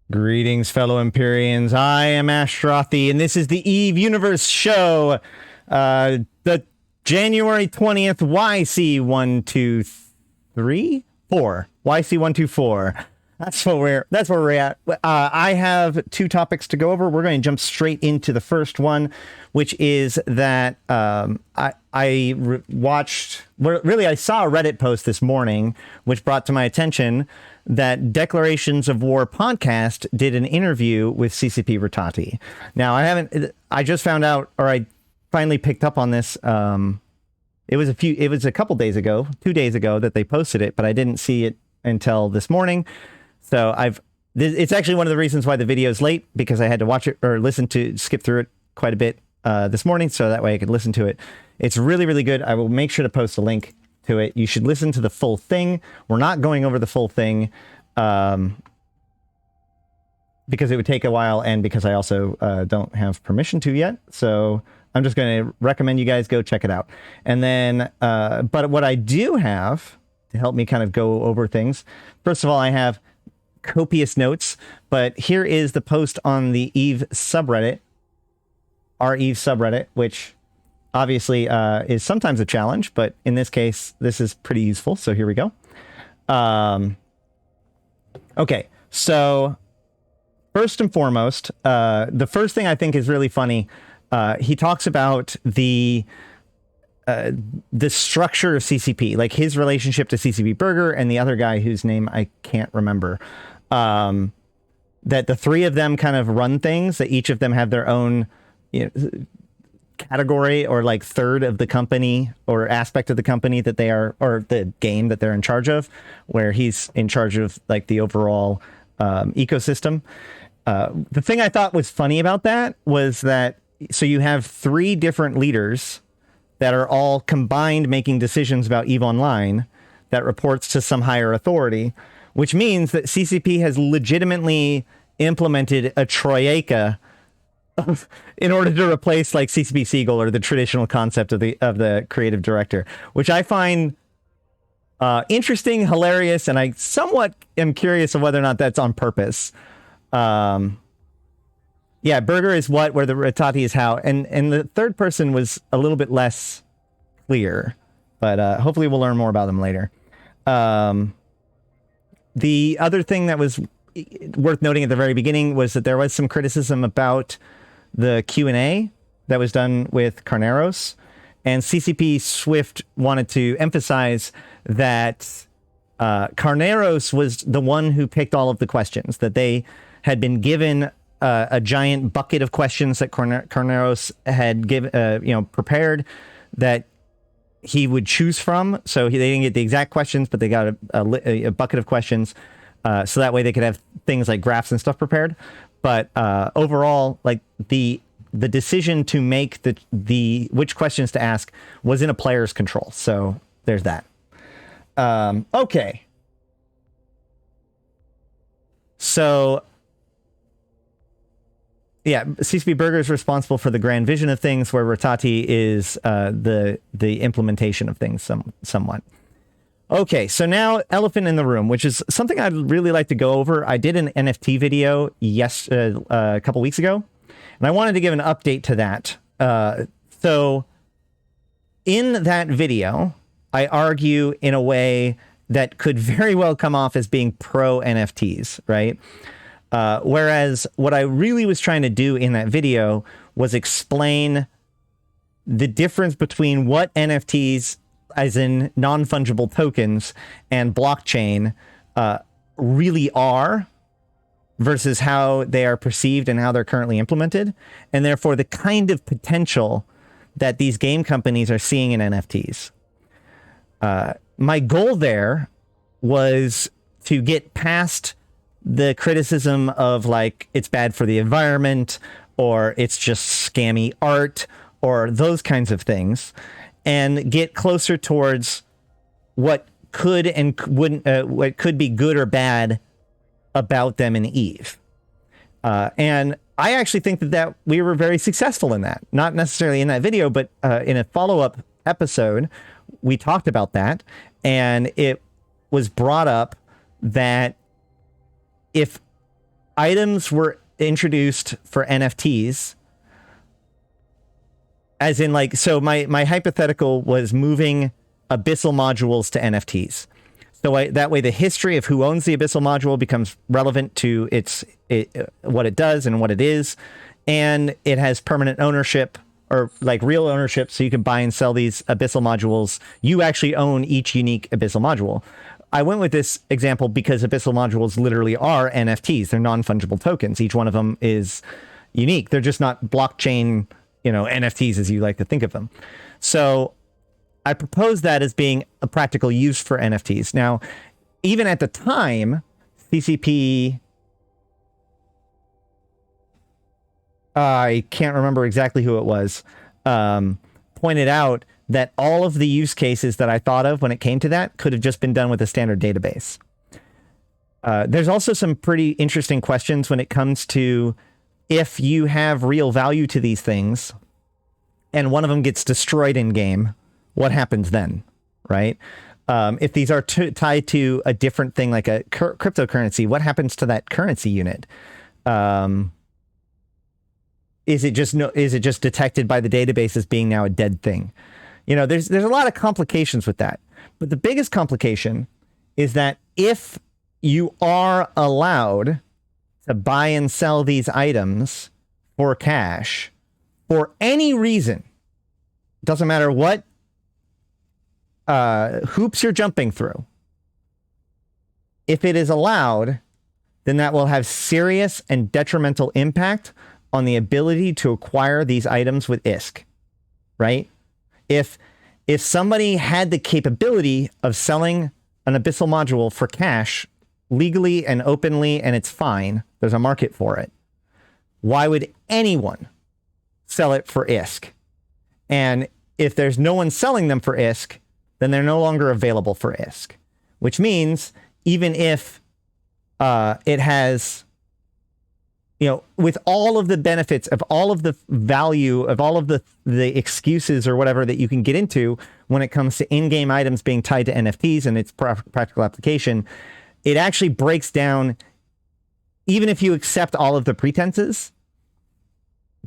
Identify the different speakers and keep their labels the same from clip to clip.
Speaker 1: Greetings, fellow Empyreans. I am Ashrothi, and this is the Eve Universe Show. The January 20th YC123 4 YC124. That's where we're at. I have two topics to go over. We're going to jump straight into the first one, which is that I saw a Reddit post this morning, which brought to my attention that Declarations of War podcast did an interview with CCP Rattai. Now, I just found out, or I finally picked up on this. It was a couple days ago, 2 days ago that they posted it, but I didn't see it until this morning. So it's actually one of the reasons why the video is late, because I had to watch it or skip through it quite a bit this morning, so that way I could listen to it. It's really, really good. I will make sure to post a link to it. You should listen to the full thing. We're not going over the full thing because it would take a while, and because I also don't have permission to yet. So I'm just going to recommend you guys go check it out. And then, but what I do have to help me kind of go over things, first of all, I have copious notes, but here is the post on the Eve subreddit, our Eve subreddit, which obviously is sometimes a challenge, but in this case, this is pretty useful. So here we go. Okay, so first and foremost, the first thing I think is really funny. He talks about the structure of CCP, like his relationship to CCP Burger and the other guy whose name I can't remember. That the three of them kind of run things, that each of them have their own, category or like third of the company or aspect of the company that they are, or the game that they're in charge of, where he's in charge of like the overall ecosystem. The thing I thought was funny about that was that, so you have three different leaders that are all combined making decisions about EVE Online that reports to some higher authority, which means that CCP has legitimately implemented a troika in order to replace like CCP Siegel, or the traditional concept of the creative director, which I find interesting, hilarious, and I somewhat am curious of whether or not that's on purpose. Yeah, Burger is what, where the Rattai is how, and the third person was a little bit less clear, but hopefully we'll learn more about them later. The other thing that was worth noting at the very beginning was that there was some criticism about the Q&A that was done with Carneros, and CCP Swift wanted to emphasize that Carneros was the one who picked all of the questions, that they had been given a giant bucket of questions that Carneros had prepared that he would choose from. So they didn't get the exact questions, but they got a bucket of questions, so that way they could have things like graphs and stuff prepared. But overall, like the decision to make the which questions to ask was in a player's control. So there's that. Okay. So yeah, CCP Burger is responsible for the grand vision of things, where Rattai is the implementation of things somewhat. Okay, so now elephant in the room, which is something I'd really like to go over. I did an NFT video a couple weeks ago, and I wanted to give an update to that. So in that video, I argue in a way that could very well come off as being pro NFTs, right? Whereas what I really was trying to do in that video was explain the difference between what NFTs, as in non-fungible tokens, and blockchain really are, versus how they are perceived and how they're currently implemented, and therefore the kind of potential that these game companies are seeing in NFTs. My goal there was to get past the criticism of like, it's bad for the environment, or it's just scammy art, or those kinds of things, and get closer towards what could and wouldn't, what could be good or bad about them in EVE. And I actually think that we were very successful in that. Not necessarily in that video, but in a follow-up episode, we talked about that, and it was brought up that if items were introduced for NFTs, as in like, so my hypothetical was moving Abyssal modules to NFTs. So that way the history of who owns the Abyssal module becomes relevant to what it does and what it is. And it has permanent ownership, or like real ownership, so you can buy and sell these Abyssal modules. You actually own each unique Abyssal module. I went with this example because Abyssal modules literally are NFTs. They're non-fungible tokens. Each one of them is unique. They're just not blockchain, NFTs as you like to think of them. So I propose that as being a practical use for NFTs. Now, even at the time, CCP, I can't remember exactly who it was, pointed out that all of the use cases that I thought of when it came to that could have just been done with a standard database. There's also some pretty interesting questions when it comes to if you have real value to these things and one of them gets destroyed in game, what happens then, right? If these are tied to a different thing like a cryptocurrency, what happens to that currency unit? Is it just detected by the database as being now a dead thing? There's a lot of complications with that. But the biggest complication is that if you are allowed to buy and sell these items for cash for any reason, doesn't matter what hoops you're jumping through, if it is allowed, then that will have serious and detrimental impact on the ability to acquire these items with ISK, right? If somebody had the capability of selling an Abyssal module for cash legally and openly, and it's fine, there's a market for it, why would anyone sell it for ISK? And if there's no one selling them for ISK, then they're no longer available for ISK, which means even if it has, with all of the benefits of all of the value of all of the excuses or whatever that you can get into when it comes to in-game items being tied to NFTs and its practical application, it actually breaks down, even if you accept all of the pretenses,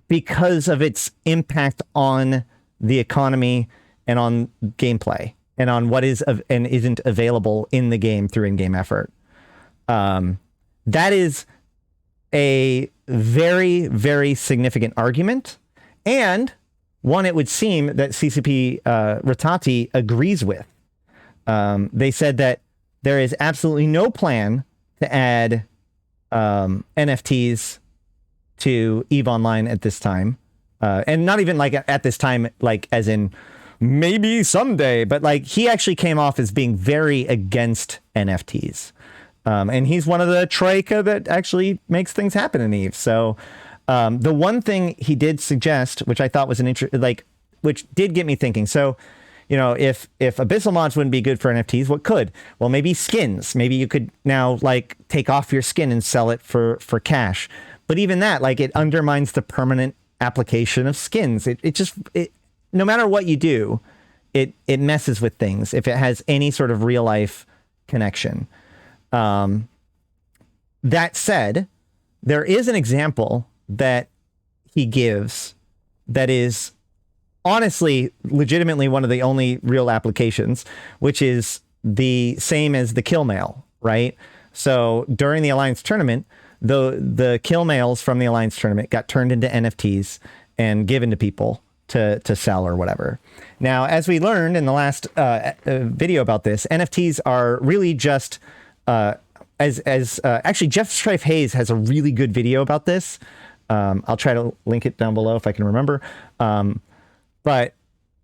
Speaker 1: because of its impact on the economy and on gameplay and on what is and isn't available in the game through in-game effort. That is a very, very significant argument, and one it would seem that CCP Rattai agrees with. They said that there is absolutely no plan to add NFTs to EVE Online at this time. And not even like at this time, like as in maybe someday, but like he actually came off as being very against NFTs. And he's one of the troika that actually makes things happen in EVE. So the one thing he did suggest, which I thought was which did get me thinking. So, if Abyssal mods wouldn't be good for NFTs, what could? Well, maybe skins. Maybe you could now like take off your skin and sell it for cash. But even that, like, it undermines the permanent application of skins. It just no matter what you do, it messes with things if it has any sort of real life connection. That said, there is an example that he gives that is honestly, legitimately one of the only real applications, which is the same as the kill mail, right? So during the Alliance tournament, the kill mails from the Alliance tournament got turned into NFTs and given to people to sell or whatever. Now, as we learned in the last video about this, NFTs are really just actually Jeff Strife Hayes has a really good video about this. I'll try to link it down below if I can remember. But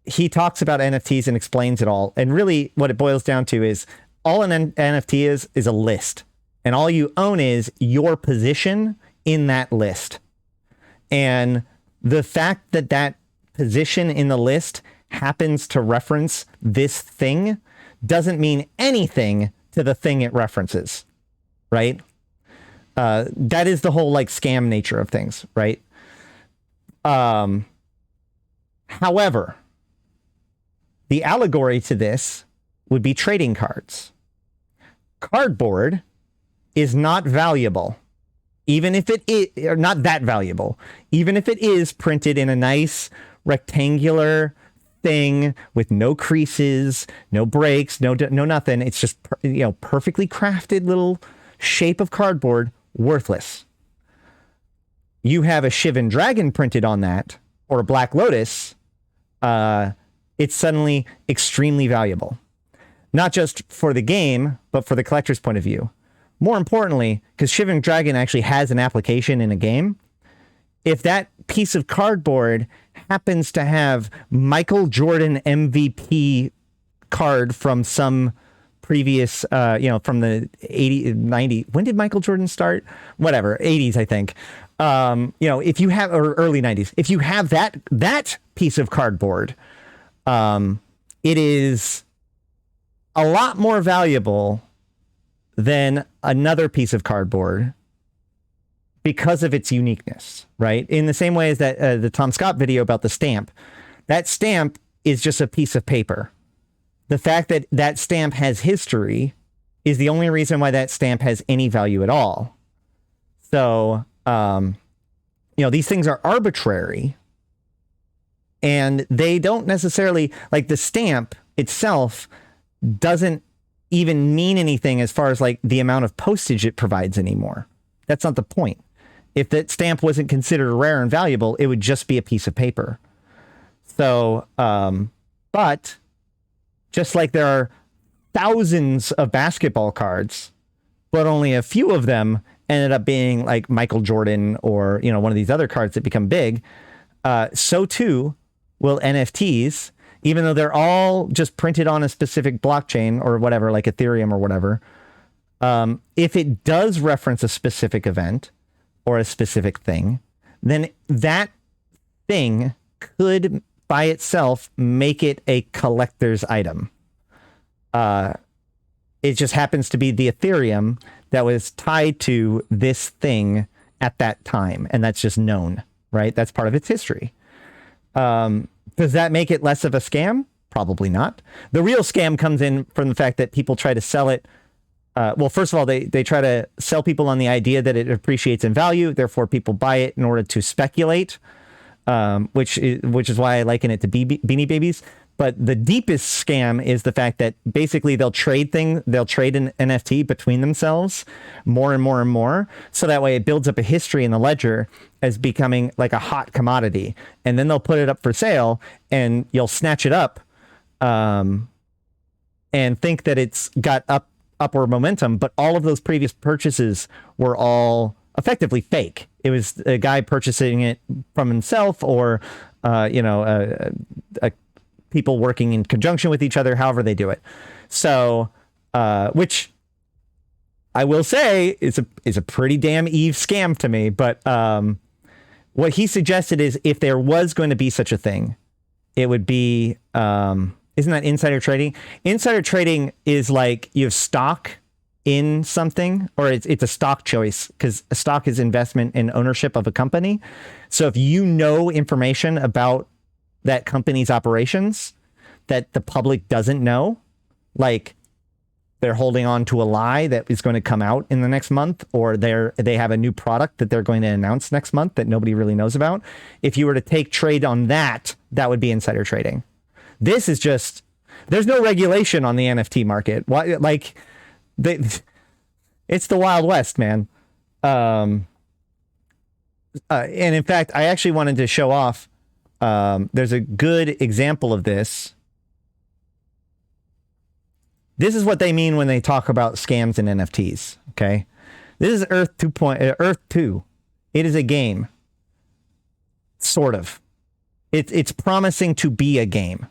Speaker 1: he talks about NFTs and explains it all. And really what it boils down to is all an NFT is a list. And all you own is your position in that list. And the fact that that position in the list happens to reference this thing doesn't mean anything to the thing it references, right? That is the whole like scam nature of things, right? However, the allegory to this would be trading cards. Cardboard is not valuable. even if it is or not that valuable, even if it is printed in a nice rectangular thing with no creases, no breaks, no nothing. It's just, perfectly crafted little shape of cardboard, worthless. You have a Shivan Dragon printed on that, or a Black Lotus, it's suddenly extremely valuable. Not just for the game, but for the collector's point of view. More importantly, because Shivan Dragon actually has an application in a game, if that piece of cardboard happens to have Michael Jordan MVP card from some previous, from the 80, 90, when did Michael Jordan start? Whatever, 80s, I think. If you have, or early 90s, if you have that piece of cardboard, it is a lot more valuable than another piece of cardboard because of its uniqueness, right? In the same way as that the Tom Scott video about the stamp, that stamp is just a piece of paper. The fact that that stamp has history is the only reason why that stamp has any value at all. So, these things are arbitrary, and they don't necessarily, like, the stamp itself doesn't even mean anything as far as like the amount of postage it provides anymore. That's not the point. If that stamp wasn't considered rare and valuable, it would just be a piece of paper. So, but just like there are thousands of basketball cards, but only a few of them ended up being like Michael Jordan or, one of these other cards that become big, so too will NFTs, even though they're all just printed on a specific blockchain or whatever, like Ethereum or whatever. If it does reference a specific event or a specific thing, then that thing could by itself make it a collector's item. It just happens to be the Ethereum that was tied to this thing at that time. And that's just known, right? That's part of its history. Does that make it less of a scam? Probably not. The real scam comes in from the fact that people try to sell it. Well, first of all, they try to sell people on the idea that it appreciates in value. Therefore, people buy it in order to speculate, which is why I liken it to Beanie Babies. But the deepest scam is the fact that basically they'll trade an NFT between themselves more and more and more. So that way it builds up a history in the ledger as becoming like a hot commodity. And then they'll put it up for sale and you'll snatch it up and think that it's got upward momentum. But all of those previous purchases were all effectively fake. It was a guy purchasing it from himself or, people working in conjunction with each other, however they do it. So, which I will say is a pretty damn Eve scam to me. But what he suggested is if there was going to be such a thing, it would be, isn't that insider trading? Insider trading is like you have stock in something, or it's a stock choice, because a stock is investment in ownership of a company. So if you know information about that company's operations that the public doesn't know, like they're holding on to a lie that is going to come out in the next month, or they have a new product that they're going to announce next month that nobody really knows about. If you were to take trade on that, that would be insider trading. This is just, there's no regulation on the NFT market. Why, like, it's the Wild West, man. And in fact, I actually wanted to show off, there's a good example of this. This is what they mean when they talk about scams and NFTs. Okay. This is Earth 2. It is a game. Sort of. It's promising to be a game.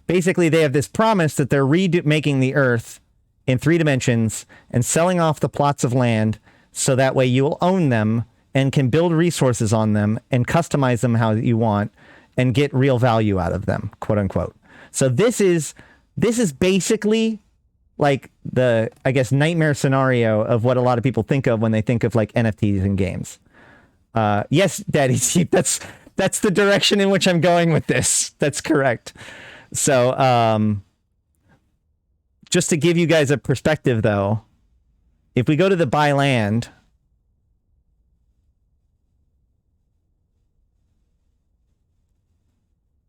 Speaker 1: Basically, they have this promise that they're remaking the Earth in 3 dimensions and selling off the plots of land so that way you'll own them and can build resources on them and customize them how you want and get real value out of them, quote unquote. So this is basically like the, I guess, nightmare scenario of what a lot of people think of when they think of like NFTs and games. Yes, Daddy, that's the direction in which I'm going with this. That's correct. So, just to give you guys a perspective though, if we go to the buy land,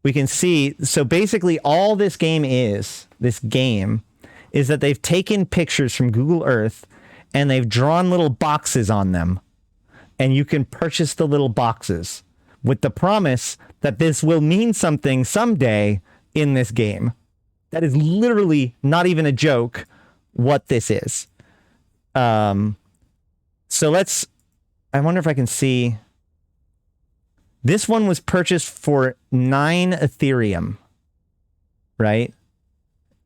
Speaker 1: we can see, so basically all this game is that they've taken pictures from Google Earth and they've drawn little boxes on them, and you can purchase the little boxes with the promise that this will mean something someday in this game. That is literally not even a joke what this is. So I wonder if I can see. This one was purchased for 9 Ethereum, right?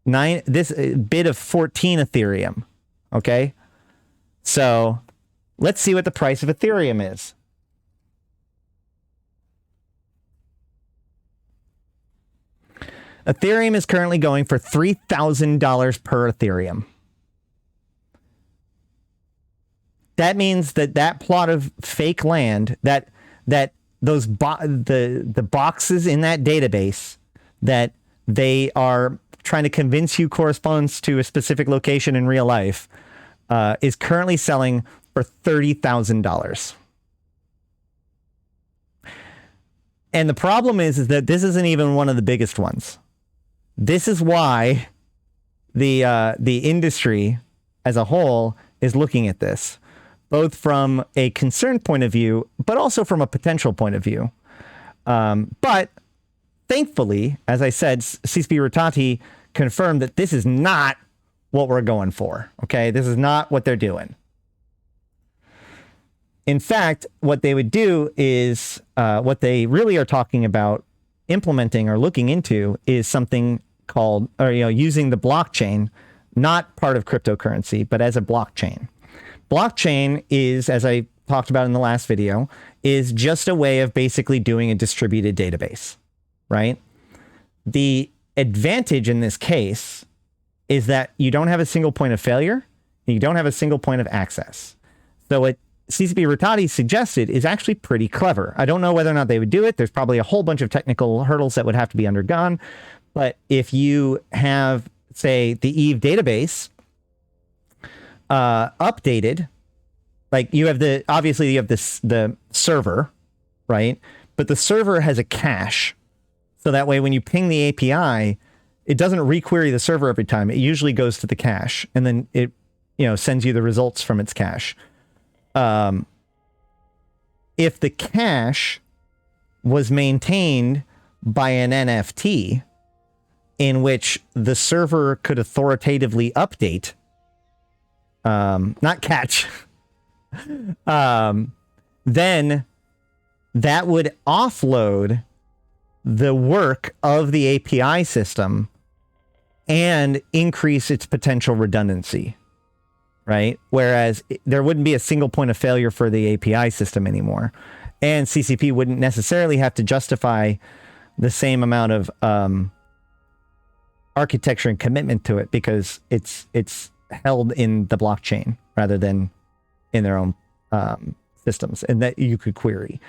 Speaker 1: This bid of 14 Ethereum. Okay. So let's see what the price of Ethereum is. Ethereum is currently going for $3,000 per Ethereum. That means that plot of fake land, that those the boxes in that database that they are trying to convince you corresponds to a specific location in real life, is currently selling for $30,000. And the problem is that this isn't even one of the biggest ones. This is why the industry as a whole is looking at this, both from a concern point of view, but also from a potential point of view. But thankfully, as I said, CCP Rattai confirmed that this is not what we're going for. Okay, this is not what they're doing. In fact, what they would do is what they really are talking about implementing or looking into is something called, or using the blockchain, not part of cryptocurrency, but as a blockchain. Blockchain is, as I talked about in the last video, is just a way of basically doing a distributed database, right? The advantage in this case is that you don't have a single point of failure, and you don't have a single point of access. So what CCP Rattai suggested is actually pretty clever. I don't know whether or not they would do it. There's probably a whole bunch of technical hurdles that would have to be undergone. But if you have, say, the Eve database updated, like you have the server, right? But the server has a cache. So that way when you ping the API, it doesn't requery the server every time. It usually goes to the cache, and then it sends you the results from its cache. If the cache was maintained by an NFT in which the server could authoritatively update, not catch, then that would offload the work of the API system and increase its potential redundancy. Right? Whereas there wouldn't be a single point of failure for the API system anymore. And CCP wouldn't necessarily have to justify the same amount of architecture and commitment to it because it's held in the blockchain rather than in their own systems, and that you could query.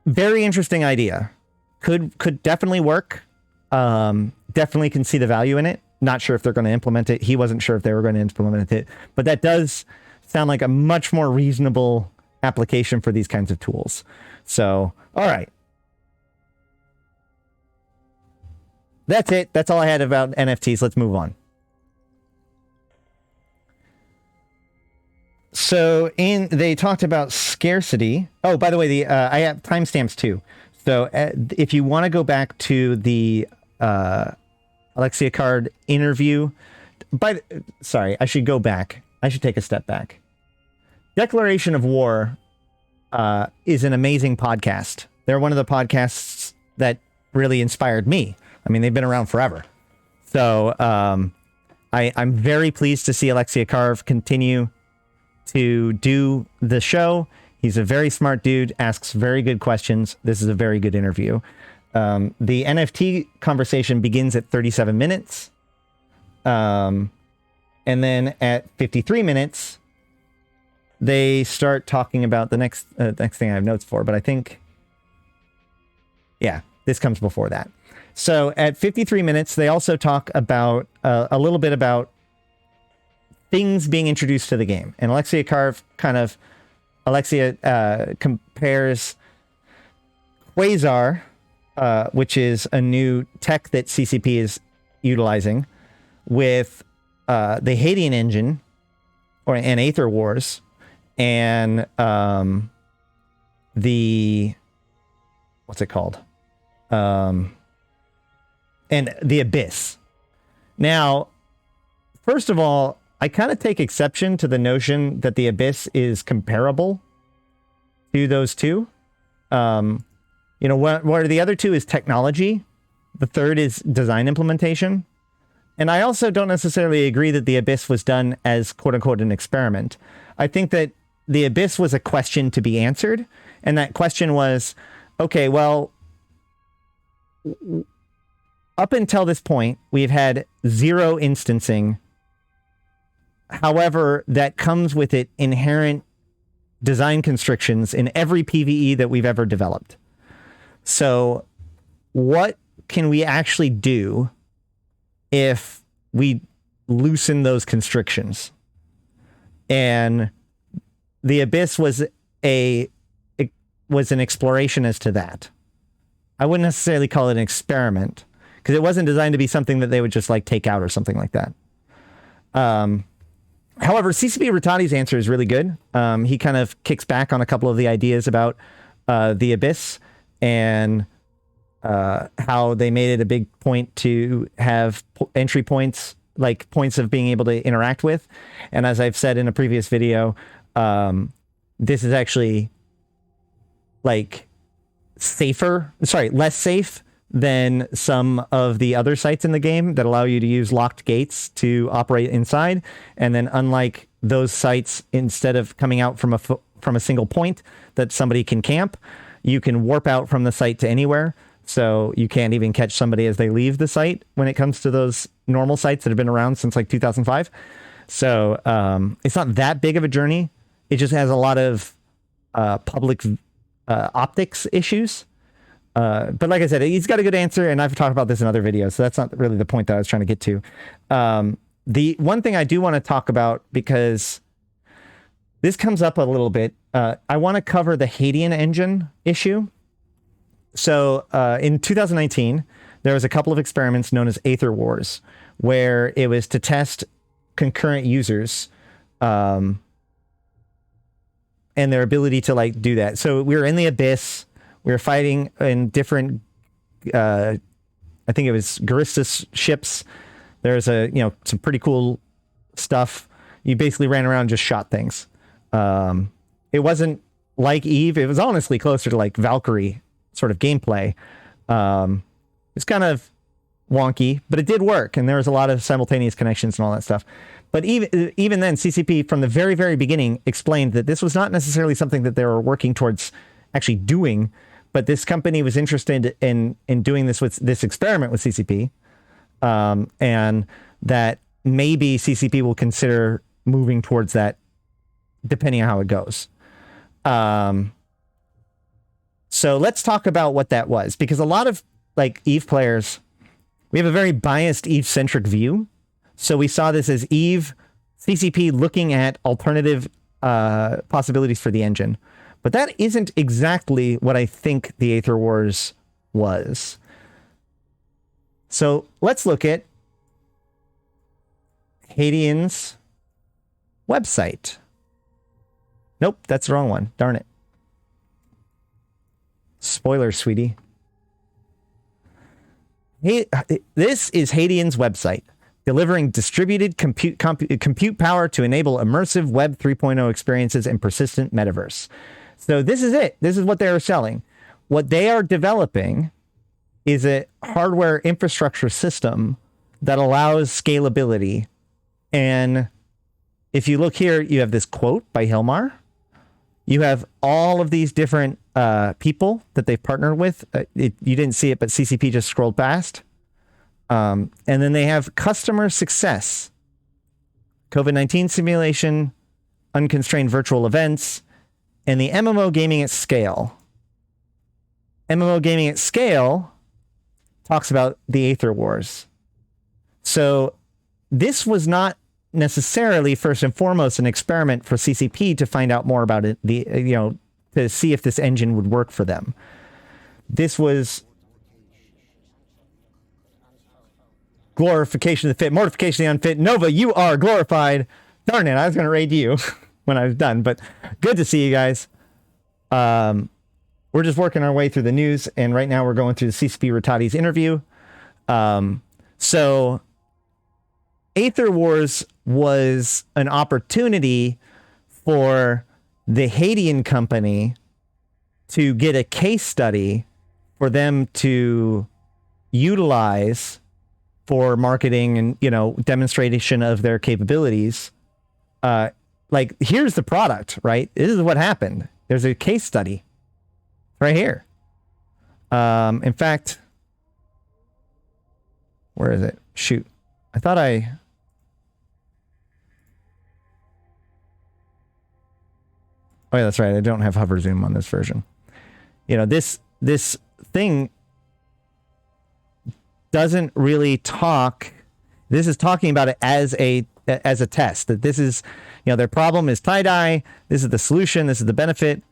Speaker 1: Very interesting idea. Could definitely work. Definitely can see the value in it. Not sure if they're going to implement it. He wasn't sure if they were going to implement it, but that does sound like a much more reasonable application for these kinds of tools. So, all right. That's it. That's all I had about NFTs. Let's move on. So they talked about scarcity. Oh, by the way, I have timestamps too. So if you want to go back to the Alexia Card interview, sorry, I should go back. I should take a step back. Declaration of War is an amazing podcast. They're one of the podcasts that really inspired me. I mean, they've been around forever. So I'm very pleased to see Alexia Carve continue to do the show. He's a very smart dude, asks very good questions. This is a very good interview. The NFT conversation begins at 37 minutes. And then at 53 minutes, they start talking about the next thing I have notes for, but I think, yeah, this comes before that. So at 53 minutes, they also talk about a little bit about things being introduced to the game. And Alexia Carve compares Quasar which is a new tech that CCP is utilizing with the Hadean engine and Aether Wars and the what's it called? And the Abyss. Now, first of all, I kind of take exception to the notion that the Abyss is comparable to those two. You know, where the other two is technology, the third is design implementation. And I also don't necessarily agree that the Abyss was done as quote unquote an experiment. I think that the Abyss was a question to be answered. And that question was, okay, well, up until this point, we've had zero instancing. However, that comes with it inherent design constrictions in every PvE that we've ever developed. So what can we actually do if we loosen those constrictions? And the Abyss was an exploration as to that. I wouldn't necessarily call it an experiment because it wasn't designed to be something that they would just like take out or something like that. However, CCP Rattai's answer is really good. He kind of kicks back on a couple of the ideas about the Abyss and how they made it a big point to have entry points, like points of being able to interact with. And as I've said in a previous video, this is actually like less safe than some of the other sites in the game that allow you to use locked gates to operate inside. And then unlike those sites, instead of coming out from a single point that somebody can camp, you can warp out from the site to anywhere. So you can't even catch somebody as they leave the site when it comes to those normal sites that have been around since like 2005. So it's not that big of a journey. It just has a lot of public optics issues. But like I said, he's got a good answer, and I've talked about this in other videos, so that's not really the point that I was trying to get to. The one thing I do want to talk about, because this comes up a little bit, I want to cover the Hadean engine issue. So in 2019, there was a couple of experiments known as Aether Wars, where it was to test concurrent users and their ability to like do that. So we were in the Abyss. We were fighting in different, I think it was Garistas ships. There's some pretty cool stuff. You basically ran around and just shot things. It wasn't like Eve. It was honestly closer to like Valkyrie sort of gameplay. It's kind of wonky, but it did work. And there was a lot of simultaneous connections and all that stuff. But even then, CCP from the very, very beginning explained that this was not necessarily something that they were working towards actually doing. But this company was interested in doing this with this experiment with CCP, and that maybe CCP will consider moving towards that, depending on how it goes. So let's talk about what that was, because a lot of like Eve players, we have a very biased Eve-centric view. So we saw this as Eve, CCP looking at alternative possibilities for the engine. But that isn't exactly what I think the Aether Wars was. So let's look at Hadean's website. Nope, that's the wrong one. Darn it. Spoiler, sweetie. Hey, this is Hadean's website, delivering distributed compute power to enable immersive Web 3.0 experiences and persistent metaverse. So this is it. This is what they are selling. What they are developing is a hardware infrastructure system that allows scalability. And if you look here, you have this quote by Hilmar. You have all of these different people that they've partnered with. You didn't see it, but CCP just scrolled past. And then they have customer success, COVID-19 simulation, unconstrained virtual events, and the MMO gaming at scale. MMO gaming at scale talks about the Aether Wars. So this was not necessarily first and foremost an experiment for CCP to find out more about it, to see if this engine would work for them. This was glorification of the fit, mortification of the unfit. Nova, you are glorified. Darn it, I was going to raid you when I was done, but good to see you guys. We're just working our way through the news, and right now we're going through the CCP Rattai's interview. So Aether Wars was an opportunity for the Haitian company to get a case study for them to utilize for marketing and, you know, demonstration of their capabilities. Like, here's the product, right? This is what happened. There's a case study right here. In fact, where is it? Shoot. I thought I... Oh, yeah, that's right. I don't have hover zoom on this version. You know, this thing doesn't really talk. This is talking about it as a test, that this is, you know, their problem is tie-dye. This is the solution. This is the benefit.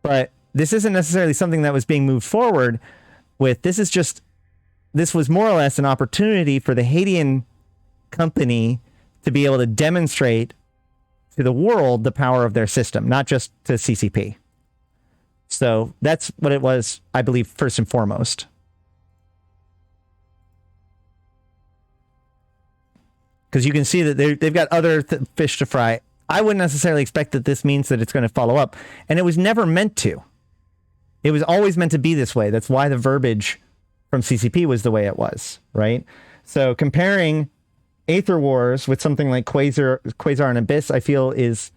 Speaker 1: But this isn't necessarily something that was being moved forward with. This was more or less an opportunity for the Haitian company to be able to demonstrate to the world the power of their system, not just to CCP. So that's what it was, I believe, first and foremost. Because you can see that they've got other fish to fry. I wouldn't necessarily expect that this means that it's going to follow up. And it was never meant to. It was always meant to be this way. That's why the verbiage from CCP was the way it was, right? So comparing Aether Wars with something like Quasar and Abyss, I feel is...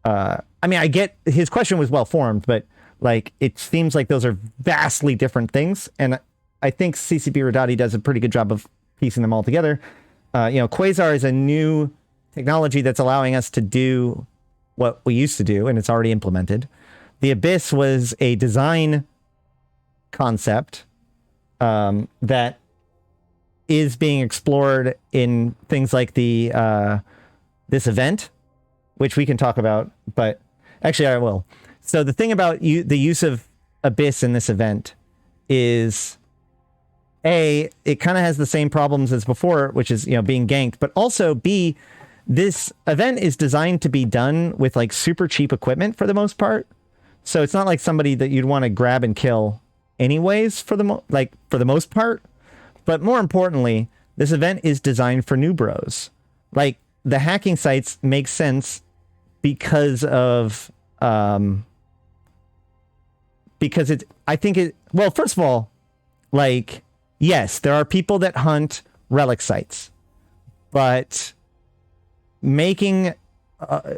Speaker 1: I mean, I get his question was well formed, but like it seems like those are vastly different things, and I think CCP Rattai does a pretty good job of piecing them all together. You know, Quasar is a new technology that's allowing us to do what we used to do, and it's already implemented. The Abyss was a design concept that is being explored in things like the this event, which we can talk about, but actually I will. So the thing about the use of Abyss in this event is, A, it kind of has the same problems as before, which is, you know, being ganked, but also B, this event is designed to be done with like super cheap equipment for the most part. So it's not like somebody that you'd want to grab and kill anyways for the most part. But more importantly, this event is designed for new bros. Like, the hacking sites make sense because of well, first of all, like, yes, there are people that hunt relic sites, but making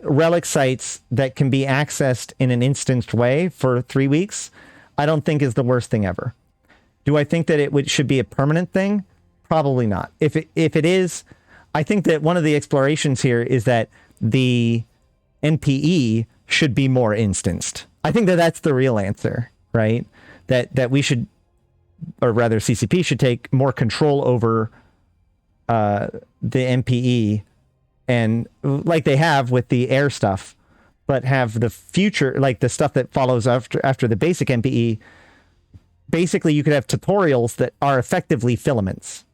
Speaker 1: relic sites that can be accessed in an instanced way for 3 weeks, I don't think is the worst thing ever. Do I think that it should be a permanent thing? Probably not. If it is, I think that one of the explorations here is that the NPE should be more instanced. I think that that's the real answer, right? That we should, or rather CCP should take more control over the NPE, and like they have with the air stuff, but have the future, like the stuff that follows after the basic NPE. Basically, you could have tutorials that are effectively filaments.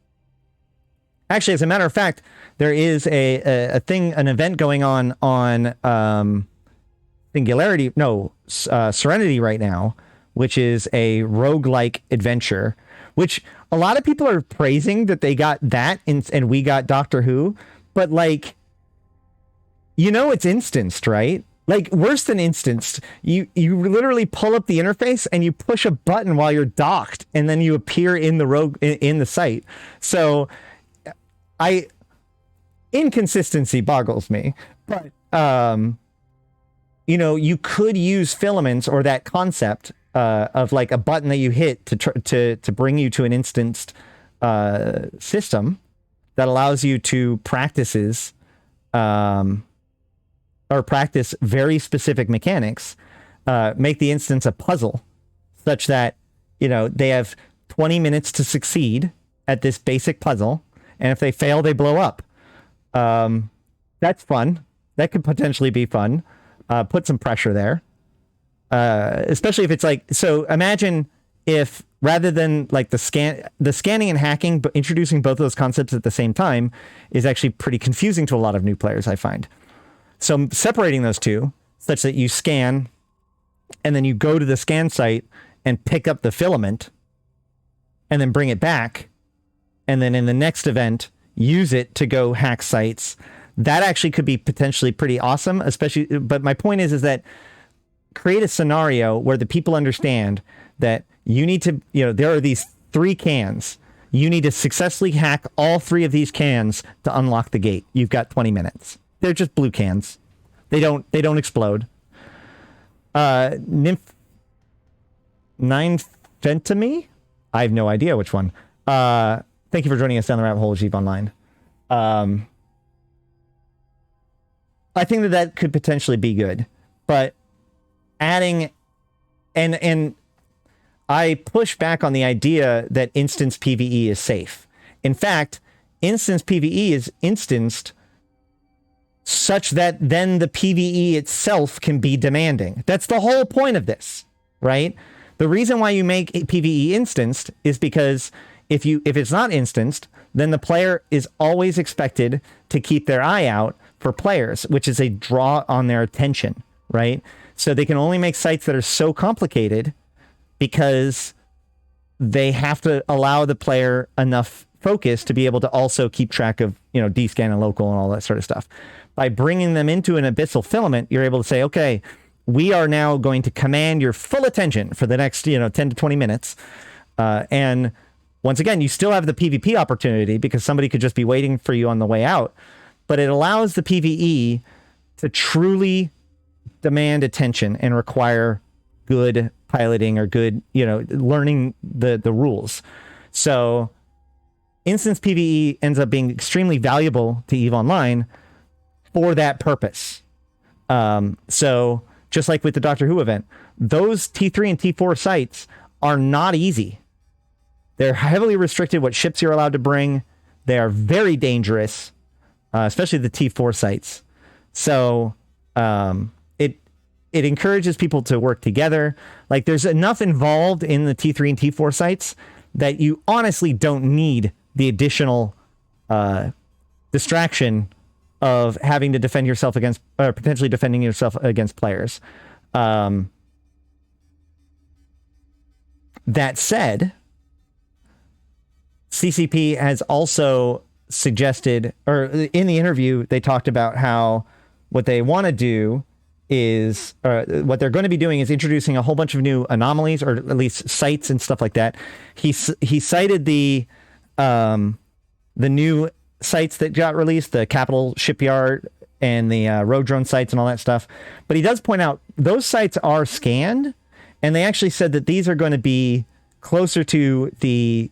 Speaker 1: Actually, as a matter of fact, there is an event going on Serenity right now, which is a roguelike adventure, which a lot of people are praising that they got that and we got Doctor Who, but like, you know, it's instanced, right? Like, worse than instanced, you literally pull up the interface and you push a button while you're docked, and then you appear in the site. So, inconsistency boggles me. But you know, you could use filaments or that concept of like a button that you hit to bring you to an instanced system that allows you to practice very specific mechanics, make the instance a puzzle such that, you know, they have 20 minutes to succeed at this basic puzzle. And if they fail, they blow up. That's fun. That could potentially be fun. Put some pressure there. Especially if it's like, so imagine if rather than like the scanning and hacking, but introducing both of those concepts at the same time is actually pretty confusing to a lot of new players, I find. So separating those two such that you scan and then you go to the scan site and pick up the filament and then bring it back. And then in the next event, use it to go hack sites. That actually could be potentially pretty awesome, especially. But my point is that create a scenario where the people understand that you need to, there are these 3 cans. You need to successfully hack all 3 of these cans to unlock the gate. You've got 20 minutes. They're just blue cans. They don't explode. Nymphentamy? I have no idea which one. Thank you for joining us down the rabbit hole, Jeep Online. I think that could potentially be good, but adding and I push back on the idea that instance PvE is safe. In fact, instance PvE is instanced such that then the PvE itself can be demanding. That's the whole point of this, right? The reason why you make PvE instanced is because if it's not instanced, then the player is always expected to keep their eye out for players, which is a draw on their attention, right? So they can only make sites that are so complicated because they have to allow the player enough focus to be able to also keep track of, DScan and local and all that sort of stuff. By bringing them into an abyssal filament, you're able to say, okay, we are now going to command your full attention for the next, 10 to 20 minutes. And once again, you still have the PvP opportunity because somebody could just be waiting for you on the way out. But it allows the PvE to truly demand attention and require good piloting or good, learning the rules. So instance PvE ends up being extremely valuable to EVE Online for that purpose. So just like with the Doctor Who event, those T3 and T4 sites are not easy. They're heavily restricted what ships you're allowed to bring. They are very dangerous, especially the T4 sites. So it encourages people to work together. Like there's enough involved in the T3 and T4 sites that you honestly don't need the additional distraction of having to defend yourself against, or potentially defending yourself against players. That said, CCP has also suggested, or in the interview, they talked about how what they want to do is, what they're going to be doing is introducing a whole bunch of new anomalies, or at least sites and stuff like that. He cited the new sites that got released, the Capital Shipyard and the road drone sites and all that stuff. But he does point out those sites are scanned, and they actually said that these are going to be closer to the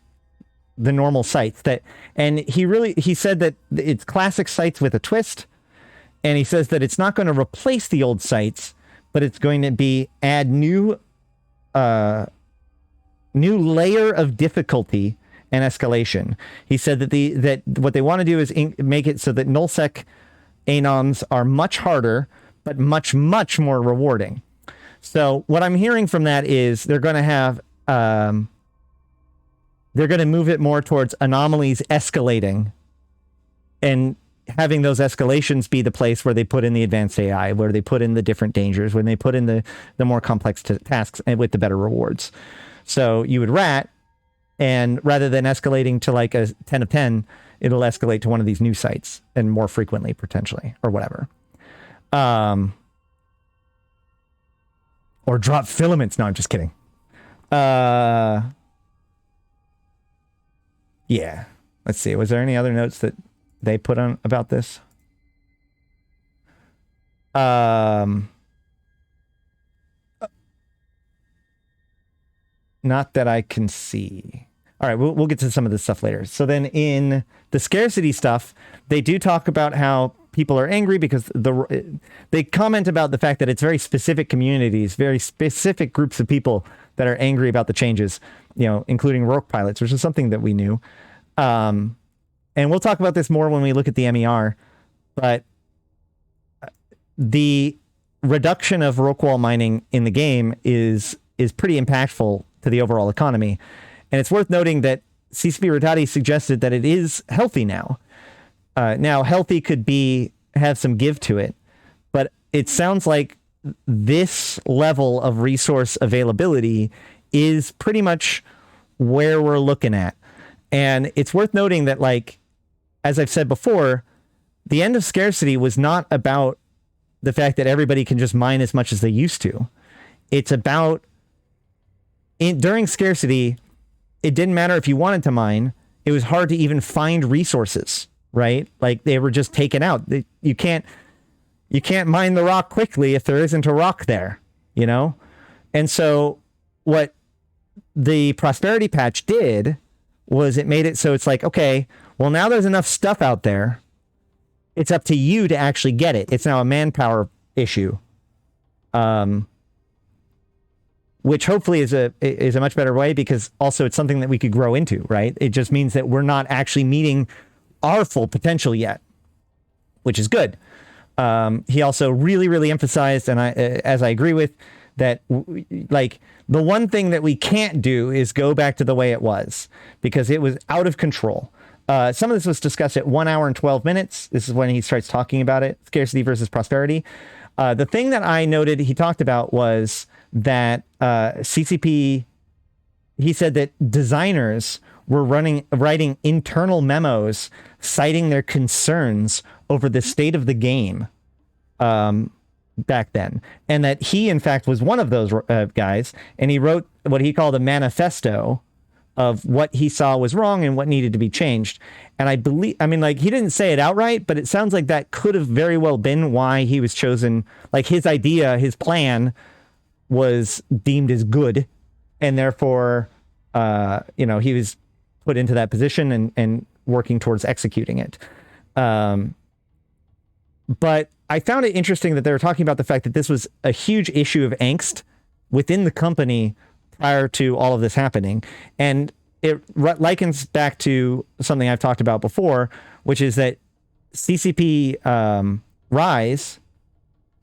Speaker 1: normal sites. And he said that it's classic sites with a twist. And he says that it's not going to replace the old sites, but it's going to add new layer of difficulty and escalation. He said that what they want to do is make it so that nullsec anoms are much harder, but much, much more rewarding. So what I'm hearing from that is they're going to have, they're going to move it more towards anomalies escalating and having those escalations be the place where they put in the advanced AI, where they put in the different dangers, when they put in the more complex tasks and with the better rewards. So you would rat, and rather than escalating to like a 10 of 10, it'll escalate to one of these new sites and more frequently, potentially, or whatever. Or drop filaments. No, I'm just kidding. Yeah. Let's see. Was there any other notes that they put on about this? Not that I can see. All right, we'll get to some of this stuff later. So then in the scarcity stuff, they do talk about how people are angry because they comment about the fact that it's very specific communities, very specific groups of people that are angry about the changes, including rogue pilots, which is something that we knew. And we'll talk about this more when we look at the MER, but the reduction of rogue wall mining in the game is pretty impactful to the overall economy. And it's worth noting that CCP Rattai suggested that it is healthy now. Now, healthy could have some give to it, but it sounds like this level of resource availability is pretty much where we're looking at. And it's worth noting that, like, as I've said before, the end of scarcity was not about the fact that everybody can just mine as much as they used to. It's about during scarcity, it didn't matter if you wanted to mine. It was hard to even find resources, right? Like, they were just taken out. You can't mine the rock quickly if there isn't a rock there, you know? And so what the prosperity patch did was it made it so it's like, okay, well, now there's enough stuff out there. It's up to you to actually get it. It's now a manpower issue, which hopefully is a much better way, because also it's something that we could grow into, right? It just means that we're not actually meeting our full potential yet, which is good. He also really, really emphasized, and as I agree with, that like the one thing that we can't do is go back to the way it was, because it was out of control. Some of this was discussed at 1 hour and 12 minutes. This is when he starts talking about it, scarcity versus prosperity. The thing that I noted he talked about was that CCP, he said that designers were writing internal memos citing their concerns over the state of the game back then. And that he, in fact, was one of those guys. And he wrote what he called a manifesto of what he saw was wrong and what needed to be changed. And I mean, like, he didn't say it outright, but it sounds like that could have very well been why he was chosen. Like, his idea, his plan was deemed as good, and therefore, he was put into that position and working towards executing it. But I found it interesting that they were talking about the fact that this was a huge issue of angst within the company prior to all of this happening. And it likens back to something I've talked about before, which is that CCP Rise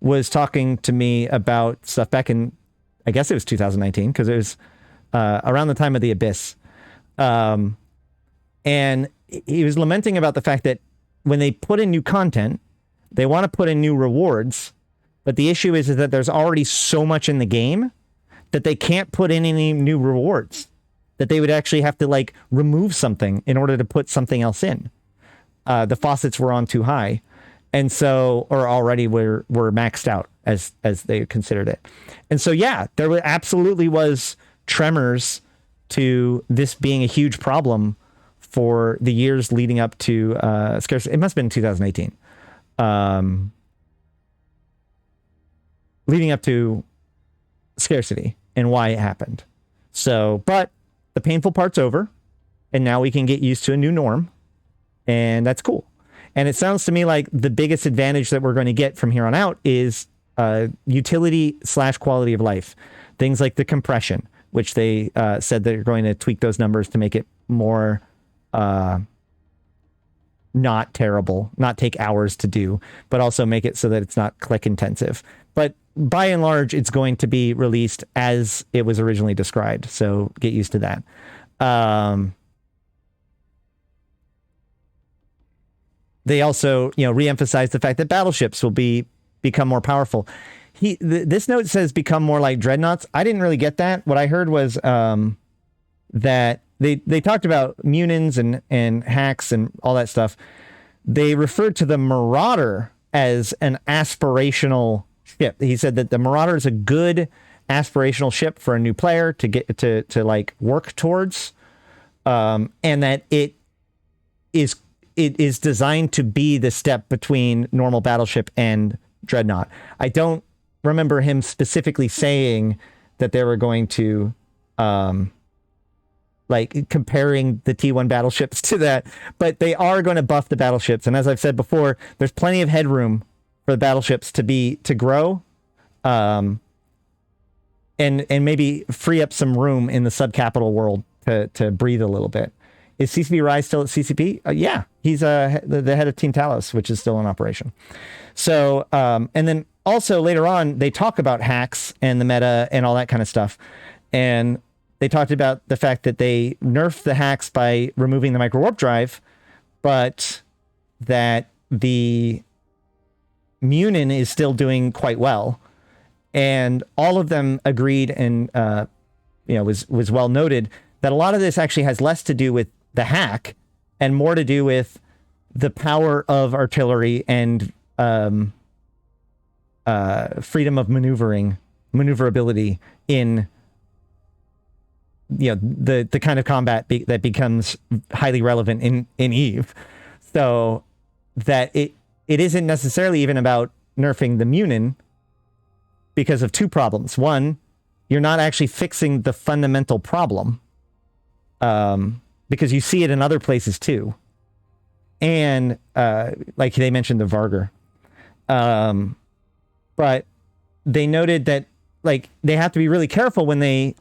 Speaker 1: was talking to me about stuff back in, I guess it was 2019, because it was around the time of the Abyss. And he was lamenting about the fact that when they put in new content, they want to put in new rewards, but the issue is that there's already so much in the game that they can't put in any new rewards, that they would actually have to, like, remove something in order to put something else in. The faucets were on too high, and so, or already were maxed out as they considered it. And so, yeah, there absolutely was tremors to this being a huge problem for the years leading up to Scarcity. It must have been 2018. Leading up to Scarcity and why it happened. So, but the painful part's over, and now we can get used to a new norm, and that's cool. And it sounds to me like the biggest advantage that we're going to get from here on out is utility / quality of life. Things like the compression, which they said they're going to tweak those numbers to make it more not terrible, not take hours to do, but also make it so that it's not click intensive. But by and large, it's going to be released as it was originally described. So get used to that. They also, re-emphasize the fact that battleships will become more powerful. This note says become more like dreadnoughts. I didn't really get that. What I heard was that they talked about Munins and hacks and all that stuff. They referred to the Marauder as an aspirational ship. He said that the Marauder is a good aspirational ship for a new player to get to like work towards, and that it is designed to be the step between normal battleship and dreadnought. I don't remember him specifically saying that they were going to like comparing the T1 battleships to that, but they are going to buff the battleships. And as I've said before, there's plenty of headroom for the battleships to grow, and maybe free up some room in the subcapital world to breathe a little bit. Is CCP Rise still at CCP? Yeah, he's the head of Team Talos, which is still in operation. So, and then also later on, they talk about hacks and the meta and all that kind of stuff. And they talked about the fact that they nerfed the hacks by removing the micro warp drive, but that the Munin is still doing quite well. And all of them agreed and was well noted that a lot of this actually has less to do with the hack and more to do with the power of artillery and freedom of maneuverability in the kind of combat that becomes highly relevant in Eve. So that it isn't necessarily even about nerfing the Munin because of two problems. One, you're not actually fixing the fundamental problem, because you see it in other places too. And like they mentioned the Vargur. But they noted that like they have to be really careful when they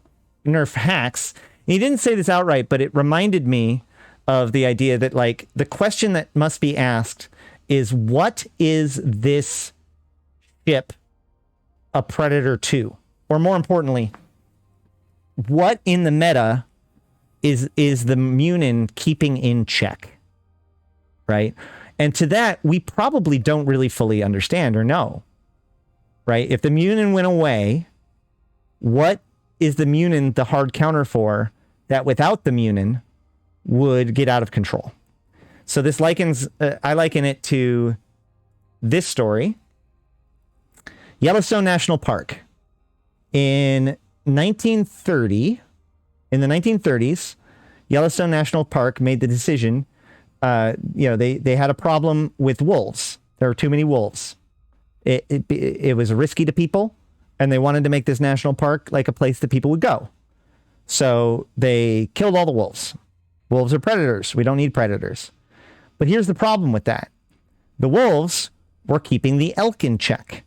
Speaker 1: nerf hacks. And he didn't say this outright, but it reminded me of the idea that like the question that must be asked is, what is this ship a predator to? Or more importantly, what in the meta is the Munin keeping in check? Right? And to that, we probably don't really fully understand or know. Right? If the Munin went away, what is the Munin the hard counter for that without the Munin would get out of control? So this I liken it to this story. Yellowstone National Park. In the 1930s, Yellowstone National Park made the decision, they had a problem with wolves. There were too many wolves. It was risky to people, and they wanted to make this national park like a place that people would go. So they killed all the wolves. Wolves are predators. We don't need predators. But here's the problem with that. The wolves were keeping the elk in check.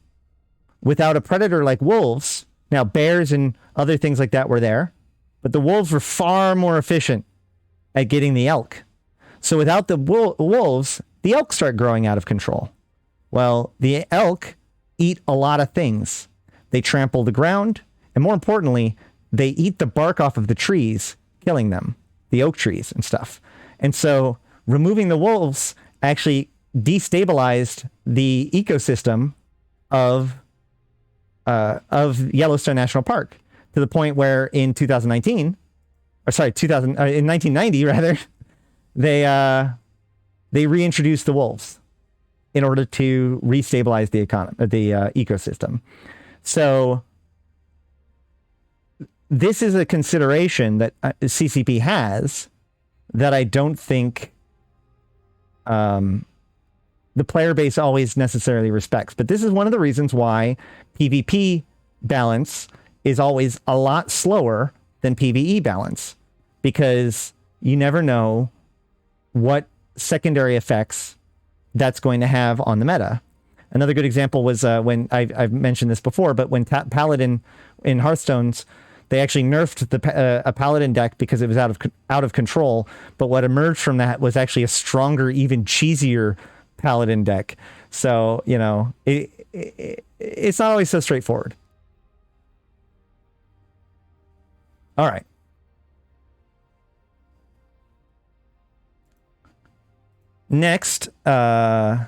Speaker 1: Without a predator like wolves, now bears and other things like that were there, but the wolves were far more efficient at getting the elk. So without the wolves, the elk start growing out of control. Well, the elk eat a lot of things. They trample the ground, and more importantly, they eat the bark off of the trees, killing them, the oak trees and stuff. And so removing the wolves actually destabilized the ecosystem of Yellowstone National Park to the point where in 1990 rather, they reintroduced the wolves in order to restabilize the ecosystem. So this is a consideration that CCP has that I don't think the player base always necessarily respects. But this is one of the reasons why PvP balance is always a lot slower than PvE balance, because you never know what secondary effects that's going to have on the meta. Another good example was when I've mentioned this before, but when Paladin in Hearthstone's, they actually nerfed a Paladin deck because it was out of control. But what emerged from that was actually a stronger, even cheesier Paladin deck. So, it's not always so straightforward. All right. Next, they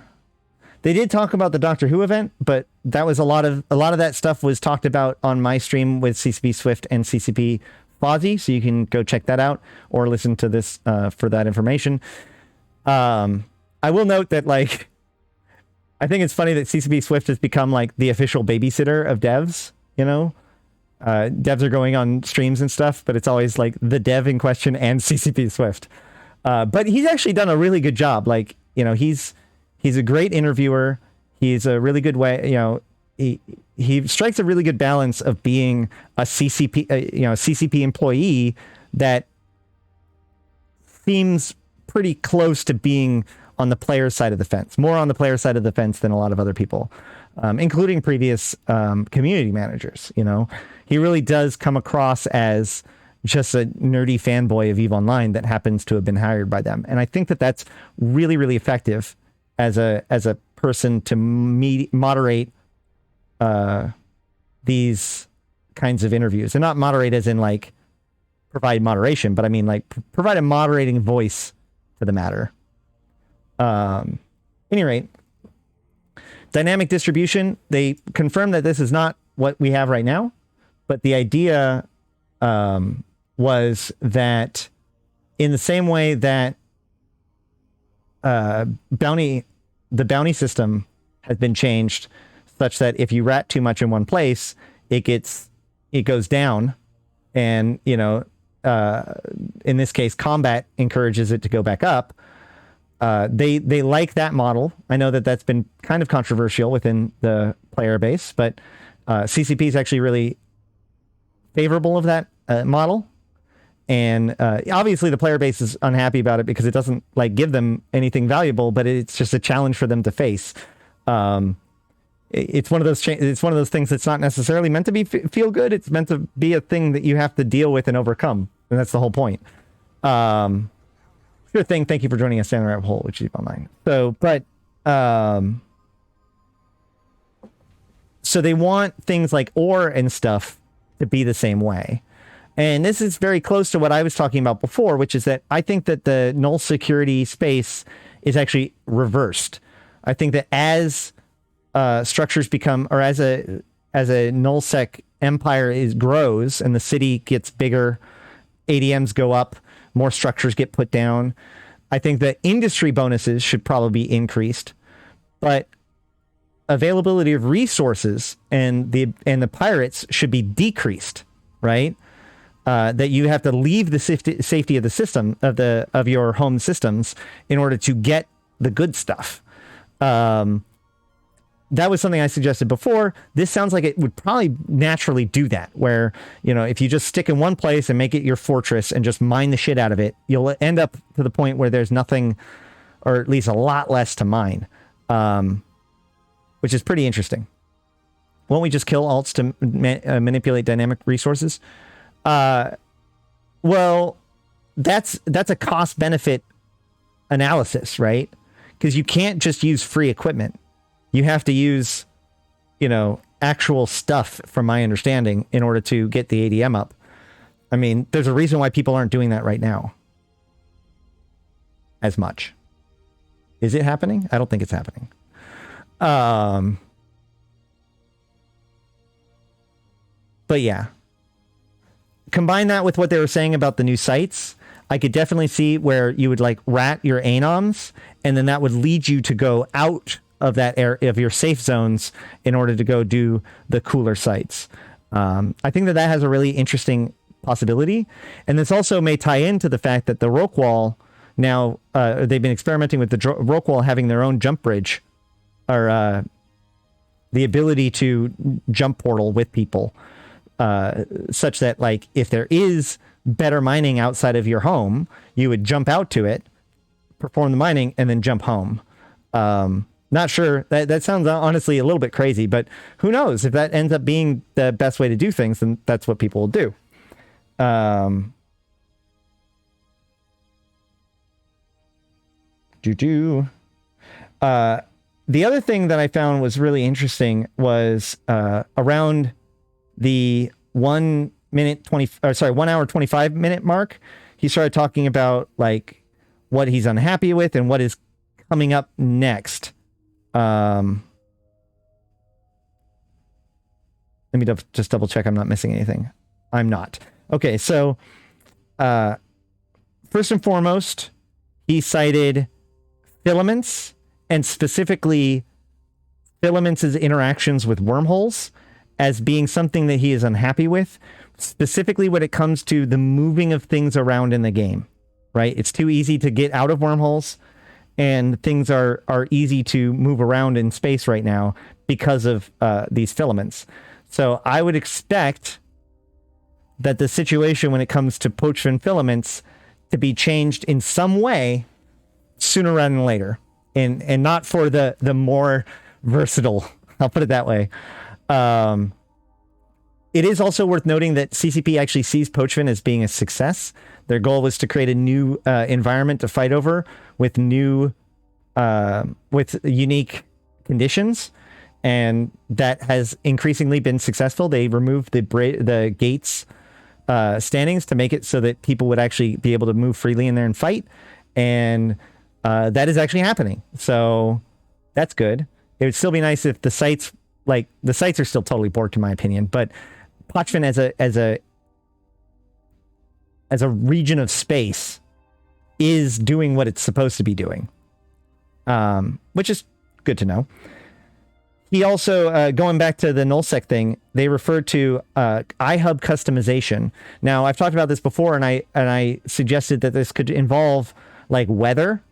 Speaker 1: did talk about the Doctor Who event, but that was a lot of that stuff was talked about on my stream with CCP Swift and CCP Fozzie, so you can go check that out or listen to this for that information. I will note that, like, I think it's funny that CCP Swift has become like the official babysitter of devs. Devs are going on streams and stuff, but it's always like the dev in question and CCP Swift. But he's actually done a really good job. Like, he's a great interviewer. He's a really good way, he strikes a really good balance of being a CCP, CCP employee that seems pretty close to being on the player's side of the fence, more on the player side of the fence than a lot of other people, including previous community managers. He really does come across as just a nerdy fanboy of EVE Online that happens to have been hired by them. And I think that that's really, really effective as a person to moderate these kinds of interviews, and not moderate as in like provide moderation, but I mean like provide a moderating voice to the matter. Any rate, dynamic distribution, they confirmed that this is not what we have right now, but the idea was that in the same way that the bounty system has been changed such that if you rat too much in one place, it goes down, and in this case, combat encourages it to go back up. They like that model. I know that that's been kind of controversial within the player base, but CCP is actually really favorable of that model. And obviously the player base is unhappy about it because it doesn't like give them anything valuable, but it's just a challenge for them to face. It's one of those things that's not necessarily meant to be feel good. It's meant to be a thing that you have to deal with and overcome. And that's the whole point. Sure thing. Thank you for joining us down the rabbit hole, which is online. So they want things like ore and stuff to be the same way. And this is very close to what I was talking about before, which is that I think that the null security space is actually reversed. I think that as structures become, or as a nullsec empire grows and the city gets bigger, ADMs go up, more structures get put down. I think that industry bonuses should probably be increased, but availability of resources and the pirates should be decreased, right? That you have to leave the safety of the system of your home systems in order to get the good stuff. That was something I suggested before. This sounds like it would probably naturally do that, where, if you just stick in one place and make it your fortress and just mine the shit out of it, you'll end up to the point where there's nothing, or at least a lot less to mine, which is pretty interesting. Won't we just kill alts to manipulate dynamic resources? Well, that's a cost-benefit analysis, right? Because you can't just use free equipment. You have to use, actual stuff, from my understanding, in order to get the ADM up. I mean, there's a reason why people aren't doing that right now as much. Is it happening? I don't think it's happening. But yeah. Combine that with what they were saying about the new sites. I could definitely see where you would like rat your anoms, and then that would lead you to go out of that area of your safe zones in order to go do the cooler sites. I think that has a really interesting possibility. And this also may tie into the fact that the rock wall now, they've been experimenting with the rock wall having their own jump bridge, or the ability to jump portal with people, such that like if there is better mining outside of your home, you would jump out to it, perform the mining, and then jump home. Not sure. That sounds honestly a little bit crazy, but who knows? If that ends up being the best way to do things, then that's what people will do. The other thing that I found was really interesting was around the 1 hour 25 minute mark, he started talking about like what he's unhappy with and what is coming up next. Let me just double check I'm not missing anything. I'm not. Okay, so first and foremost, he cited filaments, and specifically filaments' interactions with wormholes, as being something that he is unhappy with, specifically when it comes to the moving of things around in the game, right? It's too easy to get out of wormholes, and things are easy to move around in space right now because of these filaments. So I would expect that the situation when it comes to poachfin filaments to be changed in some way sooner rather than later, and not for the more versatile. I'll put it that way. It is also worth noting that CCP actually sees poachfin as being a success. Their goal was to create a new environment to fight over with with unique conditions, and that has increasingly been successful. They removed the gates standings to make it so that people would actually be able to move freely in there and fight. And that is actually happening. So that's good. It would still be nice if the sites, like the sites are still totally borked in my opinion, but Pochven as a region of space is doing what it's supposed to be doing, which is good to know. He also, going back to the nullsec thing, they referred to IHUB customization. Now, I've talked about this before, and I suggested that this could involve like weather,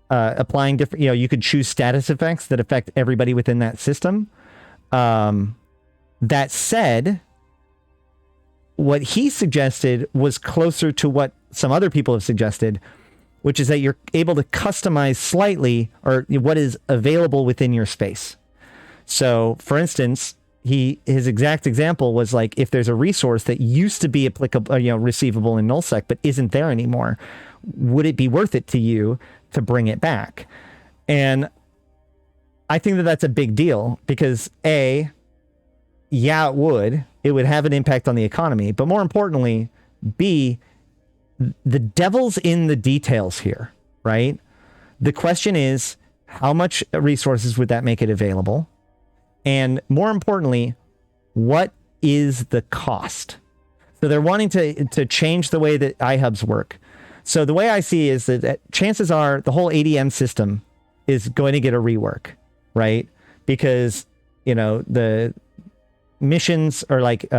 Speaker 1: applying different, you could choose status effects that affect everybody within that system. That said, what he suggested was closer to what some other people have suggested, which is that you're able to customize slightly or what is available within your space. So, for instance, his exact example was like, if there's a resource that used to be applicable, receivable in nullsec, but isn't there anymore, would it be worth it to you to bring it back? And I think that that's a big deal because it would have an impact on the economy, but more importantly, B, the devil's in the details here, right? The question is, how much resources would that make it available? And more importantly, what is the cost? So they're wanting to change the way that IHUBs work. So the way I see is that chances are the whole ADM system is going to get a rework, right? Because, the missions are like,